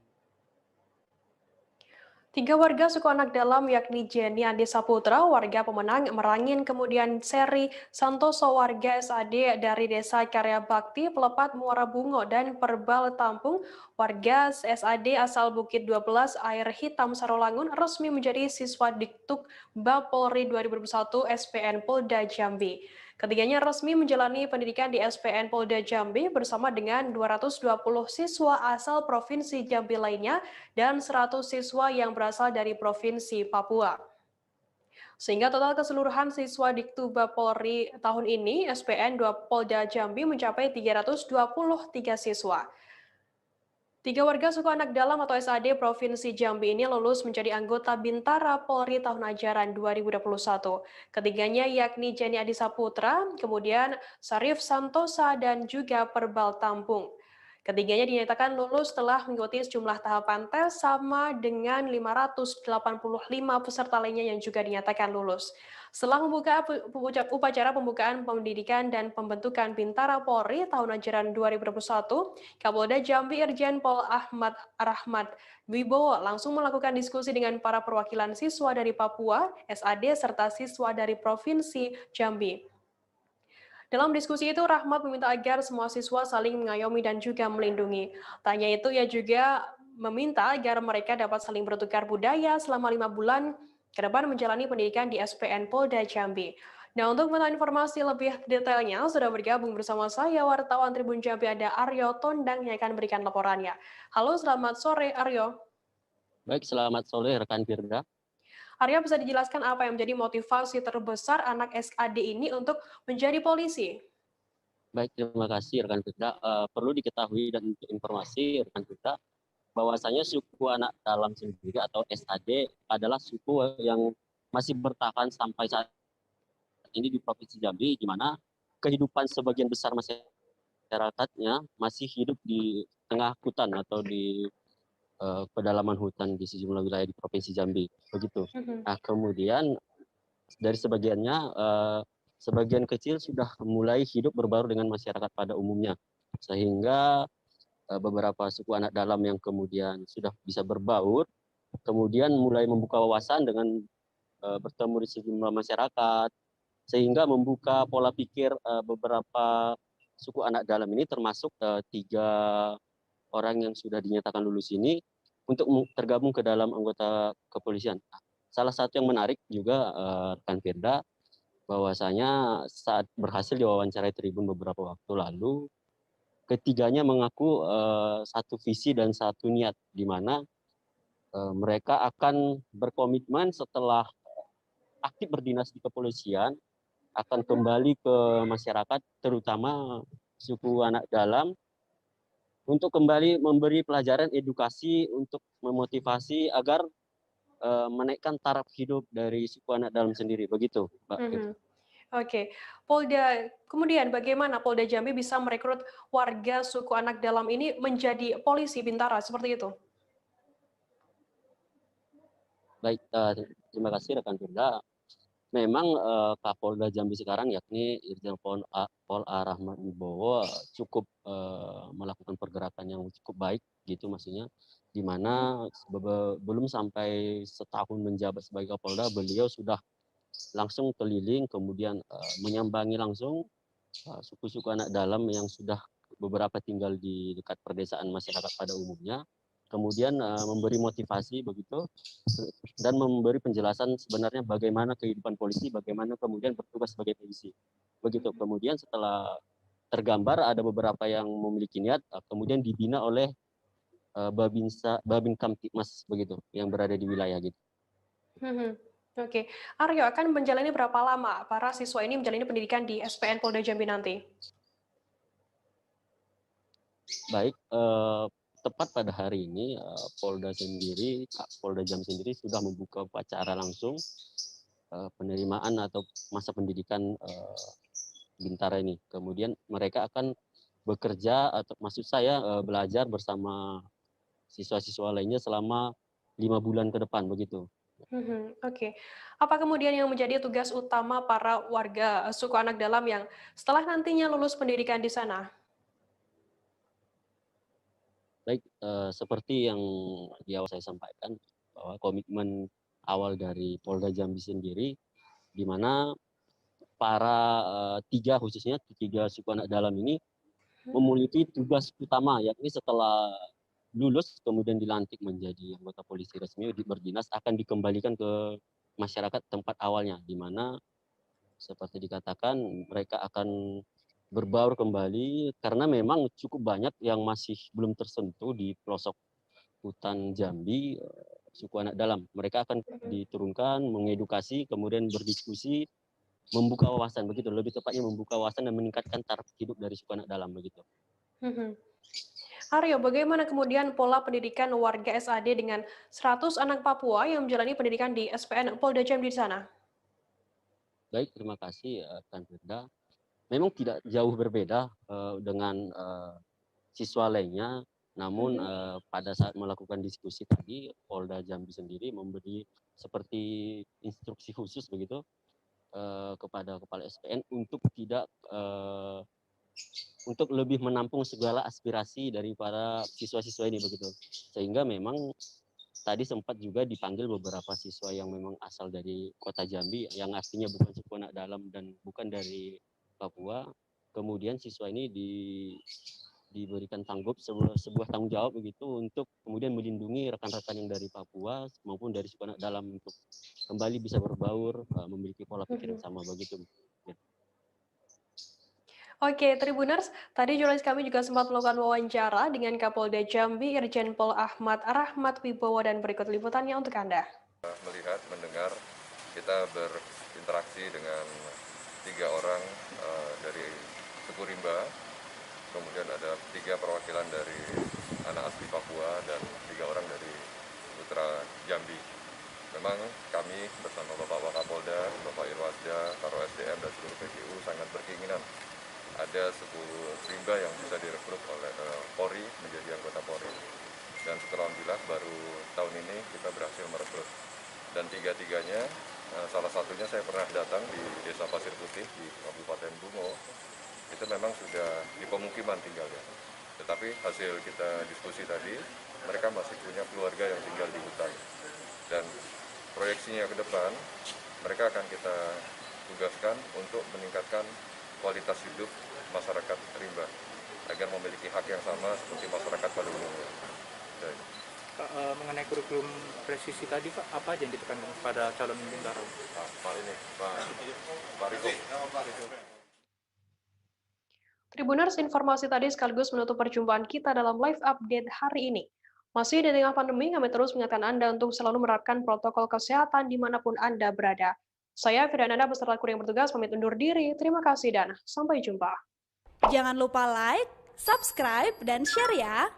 3 warga suku anak dalam yakni Jenny Andi Saputra, warga pemenang Merangin, kemudian Seri Santoso, warga SAD dari Desa Karya Bakti, Pelepat Muara Bungo, dan Perbal Tampung, warga SAD asal Bukit 12 Air Hitam Sarolangun, resmi menjadi siswa Diktuk Bapolri 2021 SPN Polda Jambi. Ketiganya resmi menjalani pendidikan di SPN Polda Jambi bersama dengan 220 siswa asal Provinsi Jambi lainnya dan 100 siswa yang berasal dari Provinsi Papua. Sehingga total keseluruhan siswa Diktuba Polri tahun ini SPN 2 Polda Jambi mencapai 323 siswa. 3 warga suku anak dalam atau SAD Provinsi Jambi ini lulus menjadi anggota Bintara Polri tahun ajaran 2021. Ketiganya yakni Jenny Adi Saputra, kemudian Sarif Santosa, dan juga Perbal Tampung. Ketiganya dinyatakan lulus setelah mengikuti sejumlah tahapan tes sama dengan 585 peserta lainnya yang juga dinyatakan lulus. Setelah membuka upacara pembukaan pendidikan dan pembentukan Bintara Polri tahun ajaran 2021, Kapolda Jambi Irjen Pol Ahmad Rahmat Wibowo langsung melakukan diskusi dengan para perwakilan siswa dari Papua, SAD, serta siswa dari Provinsi Jambi. Dalam diskusi itu, Rahmat meminta agar semua siswa saling mengayomi dan juga melindungi. Tanya itu, ia juga meminta agar mereka dapat saling bertukar budaya selama 5 bulan ke depan menjalani pendidikan di SPN Polda Jambi. Nah, untuk mengetahui informasi lebih detailnya, sudah bergabung bersama saya, wartawan Tribun Jambi, ada Aryo Tondang yang akan berikan laporannya. Halo, selamat sore, Aryo. Baik, selamat sore, rekan Firda. Arya, bisa dijelaskan apa yang menjadi motivasi terbesar anak SAD ini untuk menjadi polisi? Baik, terima kasih rekan Firda. Perlu diketahui dan informasi rekan Firda bahwasanya suku anak dalam sendiri atau SAD adalah suku yang masih bertahan sampai saat ini di Provinsi Jambi, di mana kehidupan sebagian besar masyarakatnya masih hidup di tengah hutan atau di pedalaman hutan di sejumlah wilayah di Provinsi Jambi, begitu. Nah, kemudian dari sebagiannya, sebagian kecil sudah mulai hidup berbaur dengan masyarakat pada umumnya, sehingga beberapa suku anak dalam yang kemudian sudah bisa berbaur, kemudian mulai membuka wawasan dengan bertemu di sejumlah masyarakat, sehingga membuka pola pikir beberapa suku anak dalam ini, termasuk 3 orang yang sudah dinyatakan lulus ini, untuk tergabung ke dalam anggota kepolisian. Salah satu yang menarik juga rekan Firda, bahwasanya saat berhasil diwawancarai Tribun beberapa waktu lalu, ketiganya mengaku satu visi dan satu niat, di mana mereka akan berkomitmen setelah aktif berdinas di kepolisian, akan kembali ke masyarakat, terutama suku anak dalam, untuk kembali memberi pelajaran edukasi untuk memotivasi agar menaikkan taraf hidup dari suku anak dalam sendiri, begitu, Pak. Oke, kemudian bagaimana Polda Jambi bisa merekrut warga suku anak dalam ini menjadi polisi Bintara seperti itu? Baik, terima kasih rekan Firda. Memang Kapolda Jambi sekarang, yakni Irjen Pol Rahmat Wibowo, cukup melakukan pergerakan yang cukup baik, gitu maksudnya, di mana belum sampai setahun menjabat sebagai Kapolda, beliau sudah langsung keliling, kemudian menyambangi langsung suku-suku anak dalam yang sudah beberapa tinggal di dekat perdesaan masyarakat pada umumnya, kemudian memberi motivasi begitu, dan memberi penjelasan sebenarnya bagaimana kehidupan polisi, bagaimana kemudian bertugas sebagai polisi. Begitu. Kemudian setelah tergambar ada beberapa yang memiliki niat, kemudian dibina oleh Babin Kamtibmas begitu, yang berada di wilayah gitu. Oke, Aryo, akan menjalani berapa lama para siswa ini menjalani pendidikan di SPN Polda Jambi nanti? Baik, tepat pada hari ini Polda Jambi sendiri sudah membuka upacara langsung penerimaan atau masa pendidikan Bintara ini. Kemudian mereka akan bekerja atau maksud saya belajar bersama siswa-siswa lainnya selama 5 bulan ke depan begitu. Oke. Apa kemudian yang menjadi tugas utama para warga suku anak dalam yang setelah nantinya lulus pendidikan di sana? Baik, seperti yang di awal saya sampaikan, bahwa komitmen awal dari Polda Jambi sendiri, di mana para khususnya tiga suku anak dalam ini memiliki tugas utama, yakni setelah lulus kemudian dilantik menjadi anggota polisi resmi berdinas, akan dikembalikan ke masyarakat tempat awalnya, di mana seperti dikatakan mereka akan berbaur kembali, karena memang cukup banyak yang masih belum tersentuh di pelosok hutan Jambi, suku anak dalam. Mereka akan diturunkan, mengedukasi, kemudian berdiskusi, membuka wawasan begitu, lebih tepatnya membuka wawasan dan meningkatkan taraf hidup dari suku anak dalam begitu. Aryo, bagaimana kemudian pola pendidikan warga SAD dengan 100 anak Papua yang menjalani pendidikan di SPN Polda Jambi di sana? Baik, terima kasih Kan Firda. Memang tidak jauh berbeda dengan siswa lainnya. Namun pada saat melakukan diskusi tadi, Polda Jambi sendiri memberi seperti instruksi khusus begitu kepada kepala SPN untuk tidak untuk lebih menampung segala aspirasi dari para siswa-siswa ini begitu. Sehingga memang tadi sempat juga dipanggil beberapa siswa yang memang asal dari Kota Jambi, yang artinya bukan suku anak dalam dan bukan dari Papua. Kemudian siswa ini diberikan sebuah tanggung jawab begitu untuk kemudian melindungi rekan-rekan yang dari Papua maupun dari suku anak dalam untuk kembali bisa berbaur, memiliki pola pikir yang sama begitu. Oke, Tribuners, tadi jurnalis kami juga sempat melakukan wawancara dengan Kapolda Jambi, Irjen Pol Ahmad Rahmat Wibowo, dan berikut liputannya untuk Anda. Melihat, mendengar, kita berinteraksi dengan 3 orang dari suku Rimba, kemudian ada 3 perwakilan dari anak asli Papua, dan 3 orang dari Putra Jambi. Memang kami bersama Bapak Wakapolda, Bapak Irwasda, Karo SDM, dan seluruh PGU sangat berkeinginan ada suku Rimba yang bisa direkrut oleh Polri menjadi anggota Polri. Dan alhamdulillah baru tahun ini kita berhasil merekrut. Dan 3-tiganya, salah satunya saya pernah datang di Desa Pasir Putih di Kabupaten Bungo. Itu memang sudah di pemukiman tinggalnya. Tetapi hasil kita diskusi tadi, mereka masih punya keluarga yang tinggal di hutan. Dan proyeksinya ke depan, mereka akan kita tugaskan untuk meningkatkan kualitas hidup masyarakat Rimba agar memiliki hak yang sama seperti masyarakat pada umumnya. Mengenai kurikulum presisi tadi Pak, apa aja yang ditekankan pada calon bintara? Pak Riko. Tribuners, informasi tadi sekaligus menutup perjumpaan kita dalam live update hari ini. Masih di tengah pandemi, kami terus mengingatkan Anda untuk selalu menerapkan protokol kesehatan dimanapun Anda berada. Saya Firdananda beserta kru yang bertugas pamit undur diri. Terima kasih dan sampai jumpa. Jangan lupa like, subscribe, dan share ya.